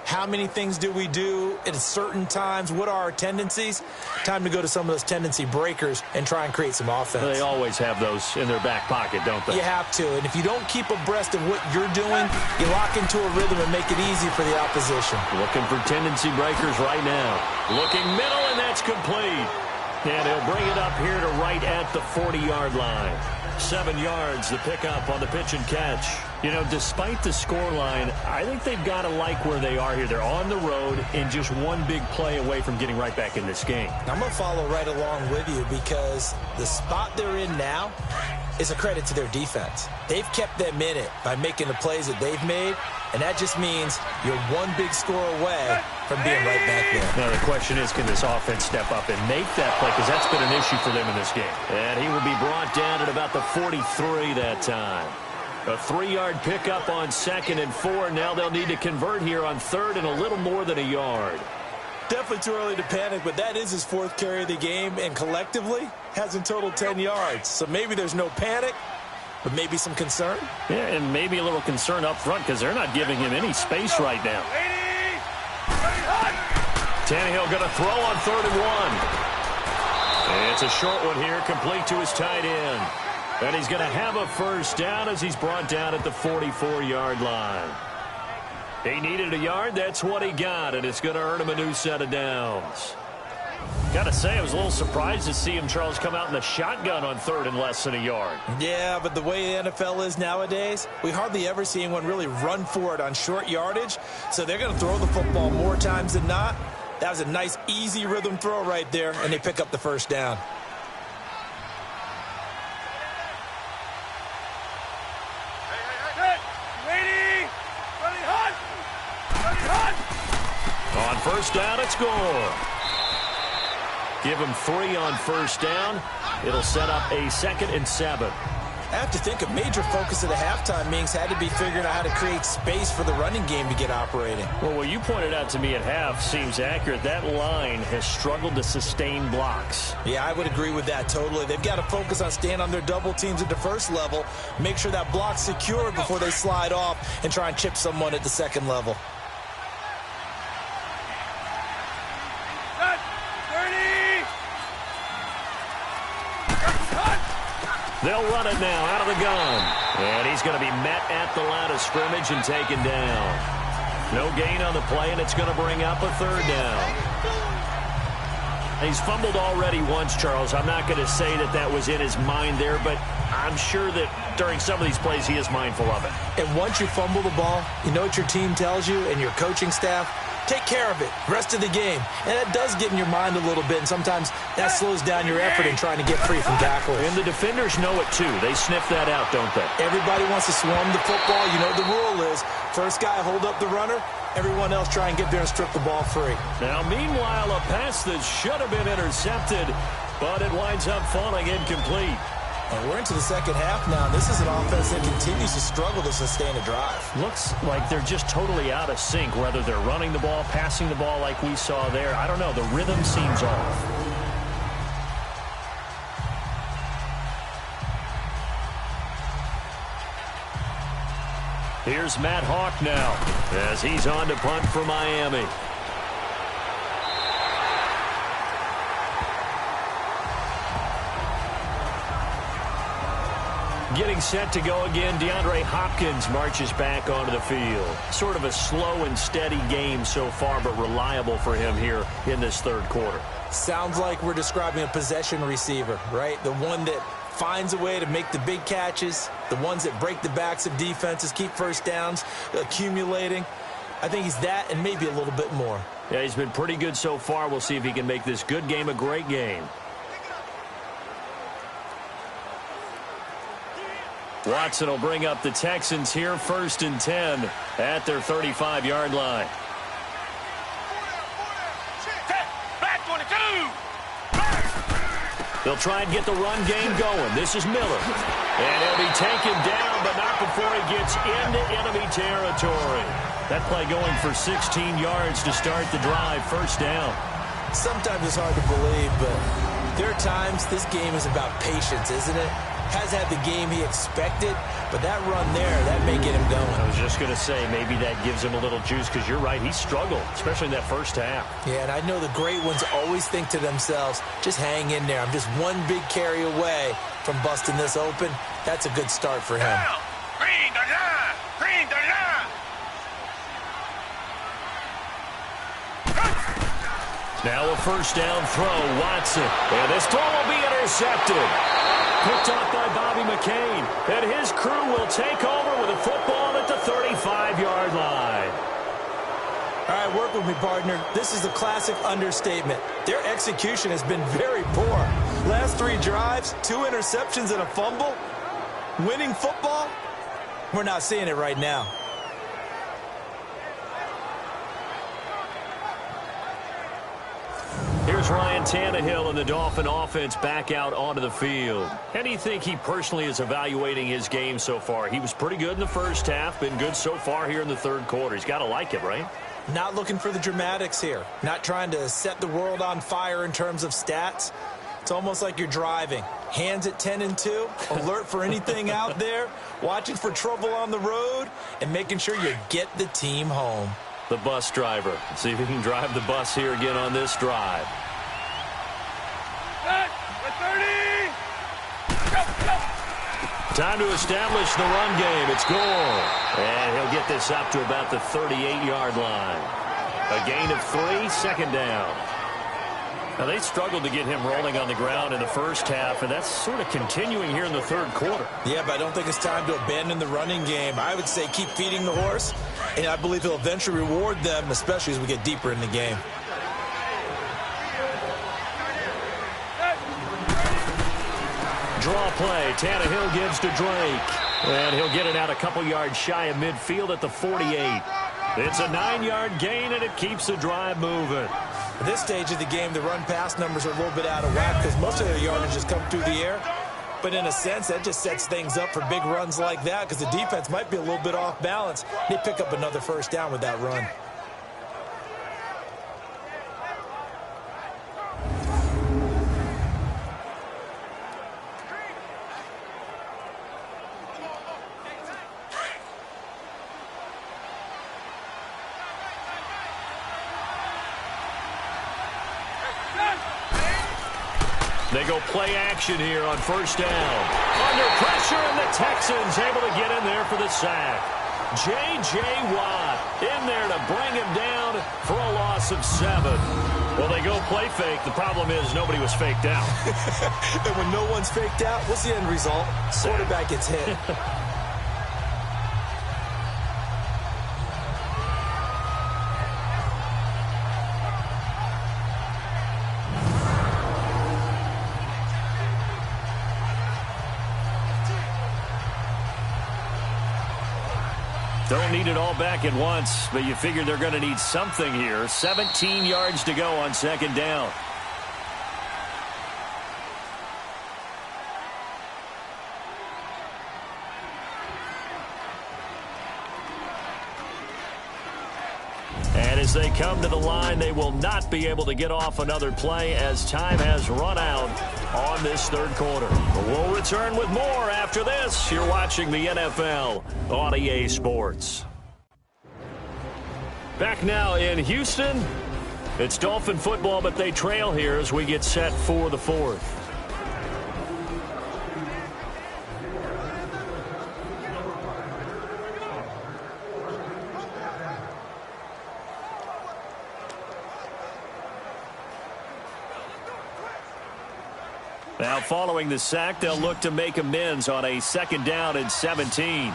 How many things do we do at certain times? What are our tendencies? Time to go to some of those tendency breakers and try and create some offense. They always have those in their back pocket, don't they? You have to, and if you don't keep abreast of what you're doing, you lock into a rhythm and make it easy for the opposition. Looking for tendency breakers right now. Looking middle, and that's complete. And he'll bring it up here to right at the 40-yard line. 7 yards, the pickup on the pitch and catch. You know, despite the scoreline, I think they've got to like where they are here. They're on the road and just one big play away from getting right back in this game. I'm going to follow right along with you because the spot they're in now is a credit to their defense. They've kept them in it by making the plays that they've made, and that just means you're one big score away from being right back there. Now the question is, can this offense step up and make that play? Because that's been an issue for them in this game. And he will be brought down at about the 43 that time. A 3-yard pickup on 2nd and 4. Now they'll need to convert here on 3rd and a little more than a yard. Definitely too early to panic, but that is his 4th carry of the game, and collectively has in total 10 yards. So maybe there's no panic, but maybe some concern. Yeah, and maybe a little concern up front because they're not giving him any space right now. Tannehill going to throw on 3rd and 1. It's a short one here, complete to his tight end. And he's going to have a first down as he's brought down at the 44-yard line. He needed a yard. That's what he got, and it's going to earn him a new set of downs. Gotta say, I was a little surprised to see him, Charles, come out in the shotgun on 3rd and less than a yard. Yeah, but the way the NFL is nowadays, we hardly ever see anyone really run for it on short yardage. So they're going to throw the football more times than not. That was a nice, easy rhythm throw right there, and they pick up the first down. On first down, it's Gore. Give him 3 on first down. It'll set up a 2nd and 7. I have to think a major focus of the halftime meetings had to be figuring out how to create space for the running game to get operating. Well, what you pointed out to me at half seems accurate. That line has struggled to sustain blocks. Yeah, I would agree with that totally. They've got to focus on staying on their double teams at the first level, make sure that block's secured before they slide off and try and chip someone at the second level. They'll run it now out of the gun. And he's going to be met at the line of scrimmage and taken down. No gain on the play, and it's going to bring up a 3rd down. He's fumbled already once, Charles. I'm not going to say that that was in his mind there, but I'm sure that during some of these plays he is mindful of it. And once you fumble the ball, you know what your team tells you and your coaching staff? Take care of it, rest of the game. And that does get in your mind a little bit, and sometimes that slows down your effort in trying to get free from tackles. And the defenders know it, too. They sniff that out, don't they? Everybody wants to swarm the football. You know what the rule is. First guy hold up the runner. Everyone else try and get there and strip the ball free. Now, meanwhile, a pass that should have been intercepted, but it winds up falling incomplete. And we're into the second half now. This is an offense that continues to struggle to sustain a drive. Looks like they're just totally out of sync, whether they're running the ball, passing the ball like we saw there. I don't know. The rhythm seems off. Here's Matt Hawk now as he's on to punt for Miami. Getting set to go again, DeAndre Hopkins marches back onto the field. Sort of a slow and steady game so far, but reliable for him here in this 3rd quarter. Sounds like we're describing a possession receiver, right? The one that finds a way to make the big catches, the ones that break the backs of defenses, keep first downs, accumulating. I think he's that and maybe a little bit more. Yeah, he's been pretty good so far. We'll see if he can make this good game a great game. Watson will bring up the Texans here, 1st and 10 at their 35-yard line. Back 22. They'll try and get the run game going. This is Miller. And he'll be taken down, but not before he gets into enemy territory. That play going for 16 yards to start the drive, 1st down. Sometimes it's hard to believe, but there are times this game is about patience, isn't it? Has had the game he expected, but that run there, that may get him going. I was just going to say, maybe that gives him a little juice, because you're right, he struggled, especially in that first half. Yeah, and I know the great ones always think to themselves, just hang in there. I'm just one big carry away from busting this open. That's a good start for him. Green the line. Green the line. Now a 1st down throw, Watson. And this throw will be intercepted. Picked off by Bobby McCain. And his crew will take over with a football at the 35-yard line. All right, work with me, partner. This is a classic understatement. Their execution has been very poor. Last 3 drives, 2 interceptions and a fumble. Winning football? We're not seeing it right now. Here's Ryan Tannehill and the Dolphin offense back out onto the field. How do you think he personally is evaluating his game so far? He was pretty good in the first half, been good so far here in the 3rd quarter. He's got to like it, right? Not looking for the dramatics here. Not trying to set the world on fire in terms of stats. It's almost like you're driving. Hands at 10 and 2, alert for anything out there, watching for trouble on the road, and making sure you get the team home. The bus driver. Let's see if he can drive the bus here again on this drive. Time to establish the run game. It's Gore. And he'll get this up to about the 38-yard line. A gain of 3, 2nd down. Now, they struggled to get him rolling on the ground in the first half, and that's sort of continuing here in the third quarter. Yeah, but I don't think it's time to abandon the running game. I would say keep feeding the horse, and I believe he'll eventually reward them, especially as we get deeper in the game. Draw play. Tannehill gives to Drake. And he'll get it out a couple yards shy of midfield at the 48. It's a 9-yard gain, and it keeps the drive moving. At this stage of the game, the run-pass numbers are a little bit out of whack because most of their yardage has come through the air. But in a sense, that just sets things up for big runs like that because the defense might be a little bit off balance. They pick up another first down with that run. They go play action here on first down. Under pressure, and the Texans able to get in there for the sack. J.J. Watt in there to bring him down for a loss of 7. Well, they go play fake. The problem is nobody was faked out. And when no one's faked out, what's the end result? Quarterback gets hit. Don't need it all back at once, but you figure they're going to need something here. 17 yards to go on second down. And as they come to the line, they will not be able to get off another play as time has run out on this third quarter. But we'll return with more after this. You're watching the NFL on EA Sports. Back now in Houston. It's Dolphin football, but they trail here as we get set for the fourth. Now following the sack, they'll look to make amends on a second down and 17.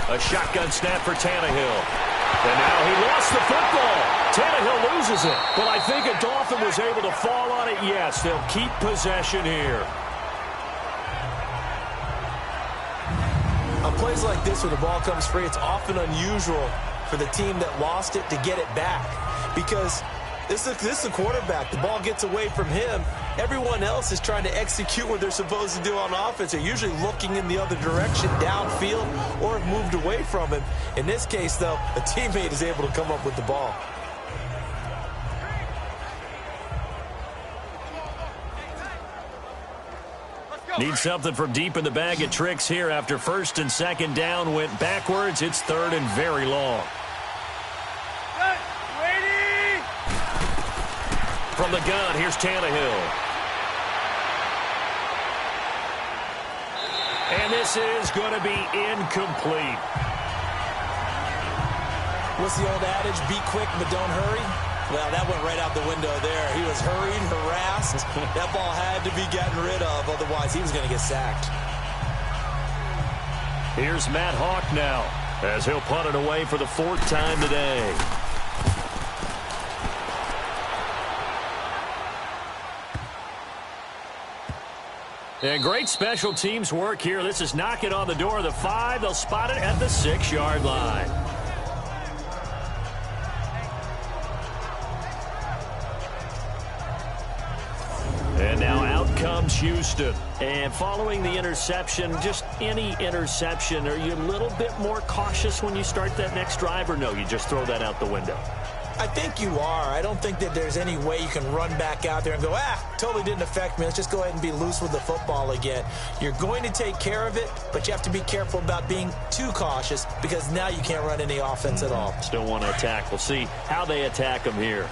A shotgun snap for Tannehill. And now he lost the football. Tannehill loses it. But I think a Dolphin was able to fall on it. Yes, they'll keep possession here. On plays like this where the ball comes free, it's often unusual for the team that lost it to get it back. Because this is the quarterback. The ball gets away from him. Everyone else is trying to execute what they're supposed to do on offense. They're usually looking in the other direction, downfield, or have moved away from him. In this case, though, a teammate is able to come up with the ball. Need something from deep in the bag of tricks here after first and second down went backwards. It's third and very long. From the gun, here's Tannehill. And this is going to be incomplete. What's the old adage? Be quick, but don't hurry. Well, that went right out the window there. He was hurried, harassed. That ball had to be gotten rid of, otherwise he was going to get sacked. Here's Matt Hawk now, as he'll punt it away for the 4th time today. And great special teams work here. This is knocking on the door of the 5. They'll spot it at the 6-yard line. And now out comes Houston. And following the interception, just any interception, are you a little bit more cautious when you start that next drive, or no, you just throw that out the window? I think you are. I don't think that there's any way you can run back out there and go, totally didn't affect me. Let's just go ahead and be loose with the football again. You're going to take care of it, but you have to be careful about being too cautious because now you can't run any offense at all. Still want to attack. We'll see how they attack them here.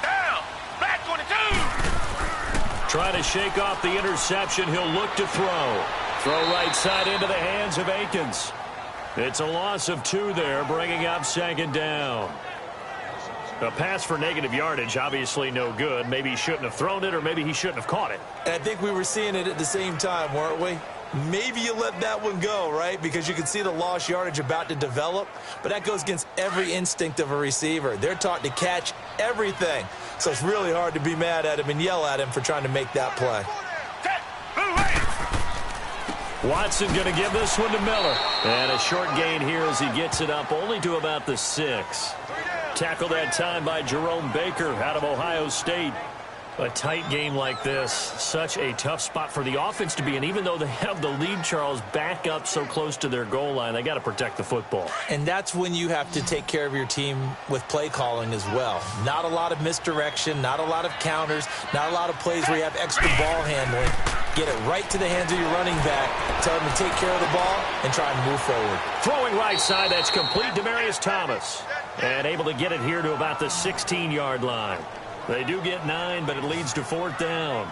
Down. Black 22. Trying to shake off the interception. He'll look to throw. Throw right side into the hands of Akins. It's a loss of 2 there, bringing up 2nd down. A pass for negative yardage, obviously no good. Maybe he shouldn't have thrown it, or maybe he shouldn't have caught it. And I think we were seeing it at the same time, weren't we? Maybe you let that one go, right? Because you can see the lost yardage about to develop. But that goes against every instinct of a receiver. They're taught to catch everything. So it's really hard to be mad at him and yell at him for trying to make that play. Watson going to give this one to Miller. And a short gain here as he gets it up only to about the 6. Tackled that time by Jerome Baker out of Ohio State. A tight game like this, such a tough spot for the offense to be in. Even though they have the lead, Charles, back up so close to their goal line, they got to protect the football. And that's when you have to take care of your team with play calling as well. Not a lot of misdirection, not a lot of counters, not a lot of plays where you have extra ball handling. Get it right to the hands of your running back, tell him to take care of the ball, and try and move forward. Throwing right side, that's complete. Demaryius Thomas. And able to get it here to about the 16-yard line. They do get 9, but it leads to 4th down.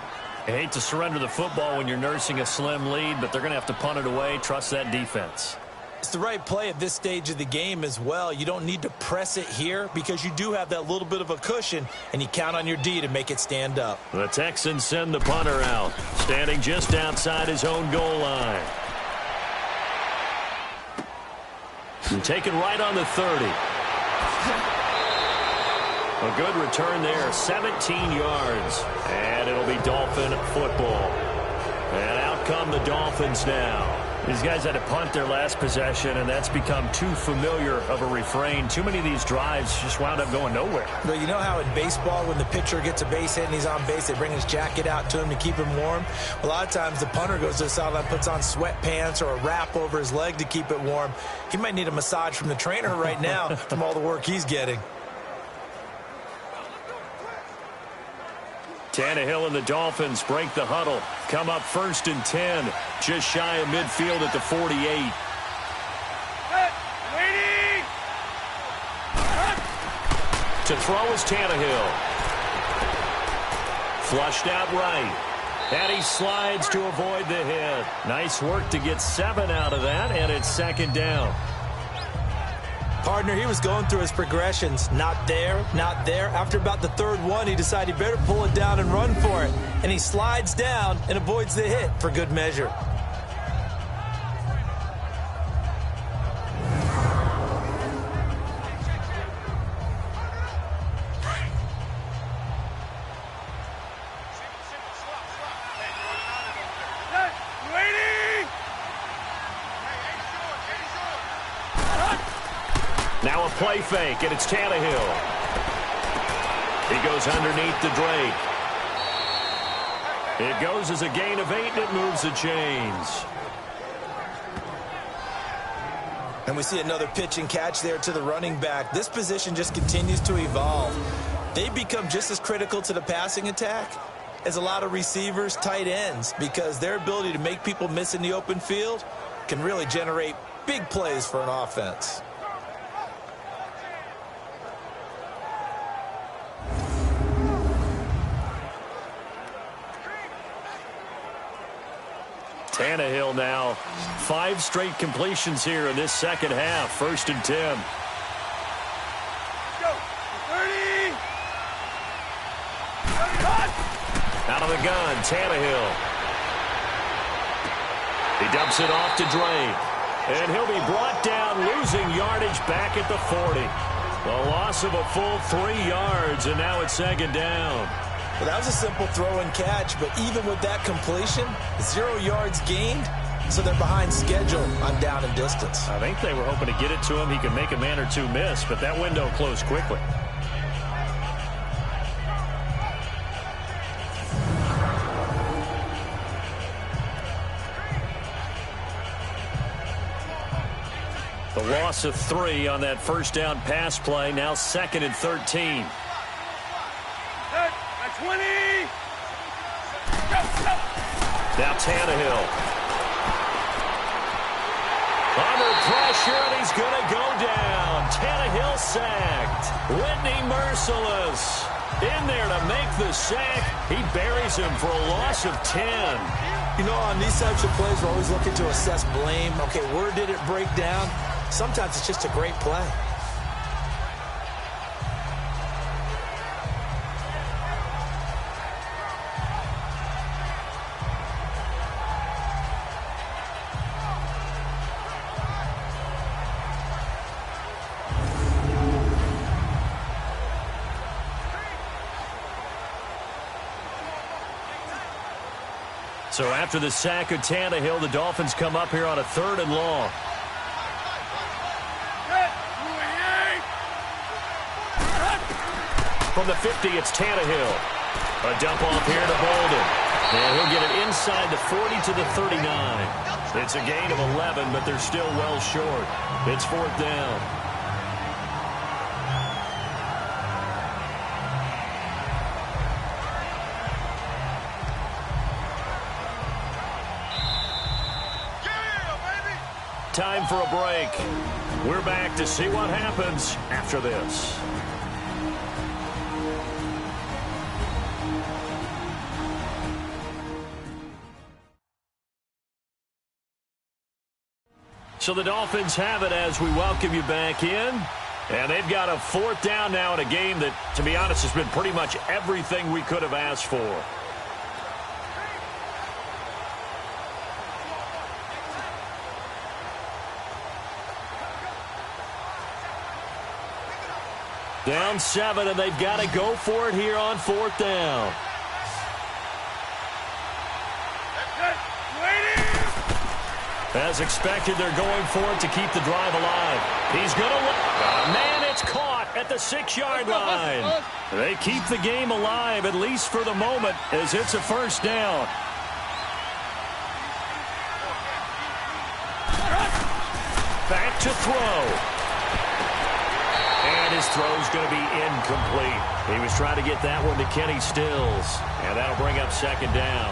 I hate to surrender the football when you're nursing a slim lead, but they're going to have to punt it away. Trust that defense. It's the right play at this stage of the game as well. You don't need to press it here because you do have that little bit of a cushion, and you count on your D to make it stand up. The Texans send the punter out, standing just outside his own goal line. And taken right on the 30. A good return there, 17 yards. And it'll be Dolphin football. And out come the Dolphins now. These guys had to punt their last possession, and that's become too familiar of a refrain. Too many of these drives just wound up going nowhere. But you know how in baseball, when the pitcher gets a base hit and he's on base, they bring his jacket out to him to keep him warm? A lot of times the punter goes to the sideline, puts on sweatpants or a wrap over his leg to keep it warm. He might need a massage from the trainer right now from all the work he's getting. Tannehill and the Dolphins break the huddle. Come up 1st and 10. Just shy of midfield at the 48. To throw is Tannehill. Flushed out right. And he slides to avoid the hit. Nice work to get 7 out of that, and it's 2nd down. Partner, he was going through his progressions. Not there, not there. After about the 3rd one, he decided he better pull it down and run for it. And he slides down and avoids the hit for good measure. Now a play fake, and it's Tannehill. He goes underneath to Drake. It goes as a gain of 8, and it moves the chains. And we see another pitch and catch there to the running back. This position just continues to evolve. They've become just as critical to the passing attack as a lot of receivers, tight ends, because their ability to make people miss in the open field can really generate big plays for an offense. Tannehill now, 5 straight completions here in this second half. 1st and 10. Out of the gun, Tannehill. He dumps it off to Drake. And he'll be brought down, losing yardage back at the 40. The loss of a full 3 yards, and now it's 2nd down. Well, that was a simple throw and catch, but even with that completion, 0 yards gained, so they're behind schedule on down and distance. I think they were hoping to get it to him. He could make a man or two miss, but that window closed quickly. The loss of 3 on that 1st down pass play, now 2nd and 13. 20. Now Tannehill. Under pressure, and he's going to go down. Tannehill sacked. Whitney merciless. In there to make the sack. He buries him for a loss of 10. You know, on these types of plays, we're always looking to assess blame. Okay, where did it break down? Sometimes it's just a great play. So after the sack of Tannehill, the Dolphins come up here on a 3rd and long. From the 50, it's Tannehill. A dump off here to Bolden. And he'll get it inside the 40 to the 39. It's a gain of 11, but they're still well short. It's 4th down. Time for a break. We're back to see what happens after this. So the Dolphins have it as we welcome you back in. And they've got a 4th down now in a game that, to be honest, has been pretty much everything we could have asked for. Down 7, and they've got to go for it here on 4th down. As expected, they're going for it to keep the drive alive. He's going to... man, it's caught at the 6-yard line. They keep the game alive, at least for the moment, as it's a 1st down. Back to throw. And his throw's going to be incomplete. He was trying to get that one to Kenny Stills. And that'll bring up 2nd down.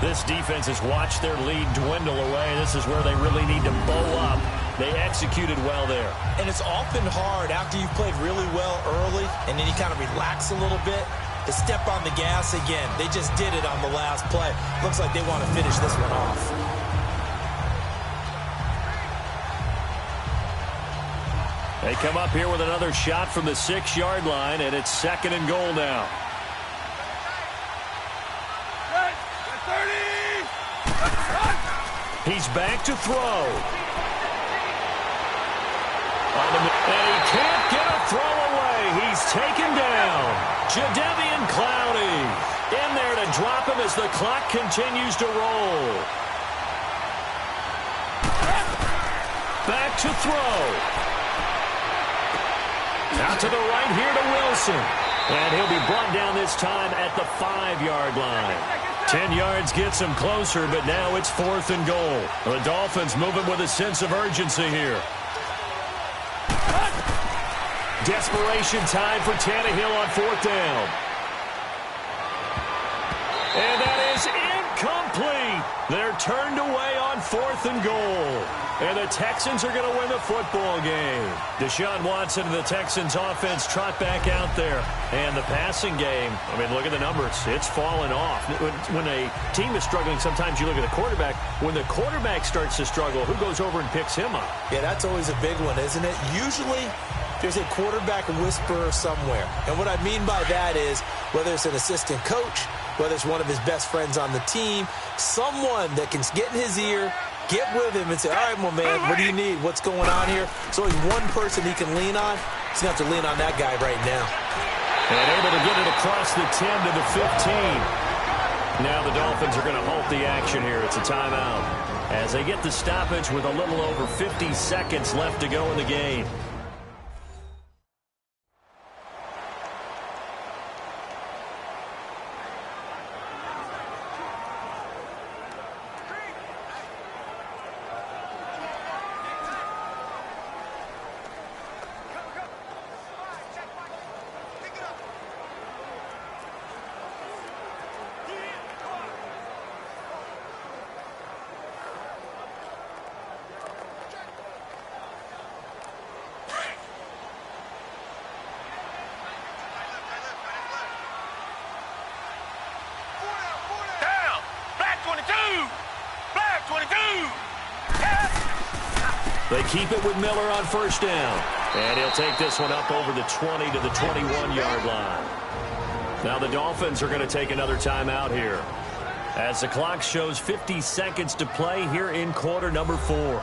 This defense has watched their lead dwindle away. This is where they really need to bow up. They executed well there. And it's often hard after you've played really well early and then you kind of relax a little bit to step on the gas again. They just did it on the last play. Looks like they want to finish this one off. They come up here with another shot from the 6-yard line, and it's 2nd and goal now. He's back to throw. And he can't get a throw away. He's taken down. Jadeveon Clowney in there to drop him as the clock continues to roll. Back to throw. Out to the right here to Wilson. And he'll be brought down this time at the 5-yard line. 10 yards gets him closer, but now it's 4th and goal. The Dolphins moving with a sense of urgency here. Desperation time for Tannehill on 4th down. And that is incomplete. They're turned away on 4th and goal. And the Texans are going to win the football game. Deshaun Watson and the Texans offense trot back out there. And the passing game, I mean, look at the numbers. It's fallen off. When a team is struggling, sometimes you look at the quarterback. When the quarterback starts to struggle, who goes over and picks him up? Yeah, that's always a big one, isn't it? Usually, there's a quarterback whisperer somewhere. And what I mean by that is, whether it's an assistant coach, whether it's one of his best friends on the team, someone that can get in his ear, get with him and say, all right, my man, what do you need? What's going on here? So he's one person he can lean on. He's going to have to lean on that guy right now. And able to get it across the 10 to the 15. Now the Dolphins are going to halt the action here. It's a timeout as they get the stoppage with a little over 50 seconds left to go in the game. They keep it with Miller on first down. And he'll take this one up over the 20 to the 21-yard line. Now the Dolphins are going to take another timeout here, as the clock shows 50 seconds to play here in quarter number 4.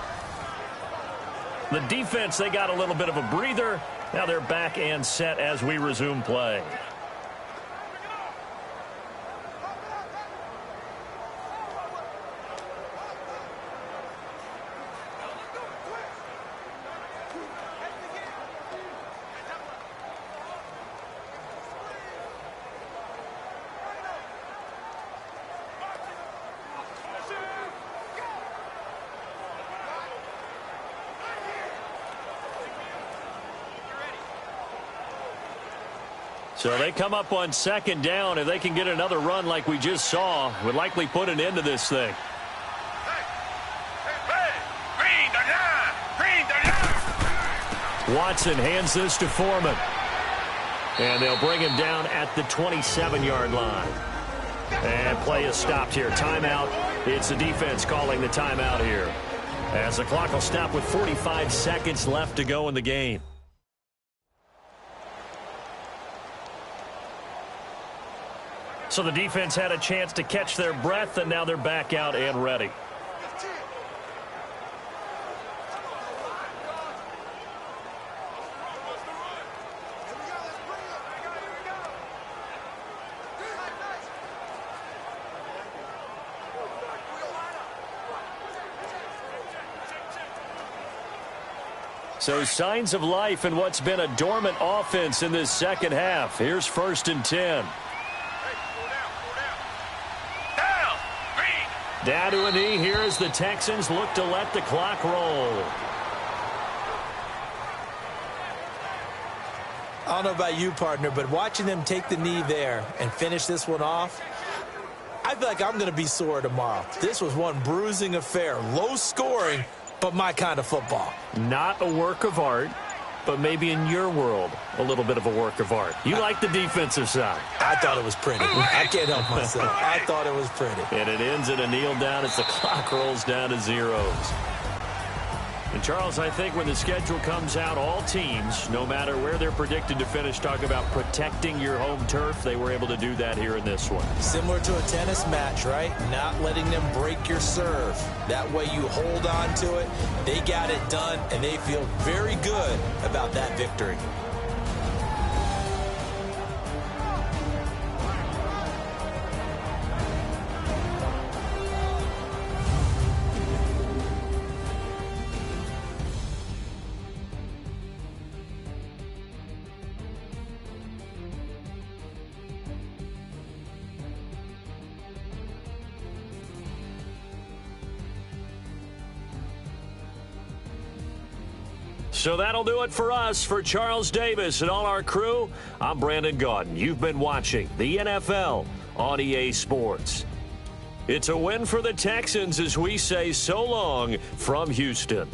The defense, they got a little bit of a breather. Now they're back and set as we resume play. So they come up on second down. If they can get another run like we just saw, would likely put an end to this thing. Watson hands this to Foreman. And they'll bring him down at the 27-yard line. And play is stopped here. Timeout. It's the defense calling the timeout here, as the clock will stop with 45 seconds left to go in the game. So the defense had a chance to catch their breath, and now they're back out and ready. So signs of life in what's been a dormant offense in this second half. Here's 1st and 10. Down to a knee here as the Texans look to let the clock roll. I don't know about you, partner, but watching them take the knee there and finish this one off, I feel like I'm going to be sore tomorrow. This was one bruising affair. Low scoring, but my kind of football. Not a work of art, but maybe in your world, a little bit of a work of art. You like the defensive side. I thought it was pretty. I can't help myself. I thought it was pretty. And it ends in a kneel down as the clock rolls down to zeros. And, Charles, I think when the schedule comes out, all teams, no matter where they're predicted to finish, talk about protecting your home turf. They were able to do that here in this one. Similar to a tennis match, right? Not letting them break your serve. That way you hold on to it. They got it done, and they feel very good about that victory. So that'll do it for us. For Charles Davis and all our crew, I'm Brandon Gaudin. You've been watching the NFL on EA Sports. It's a win for the Texans as we say so long from Houston.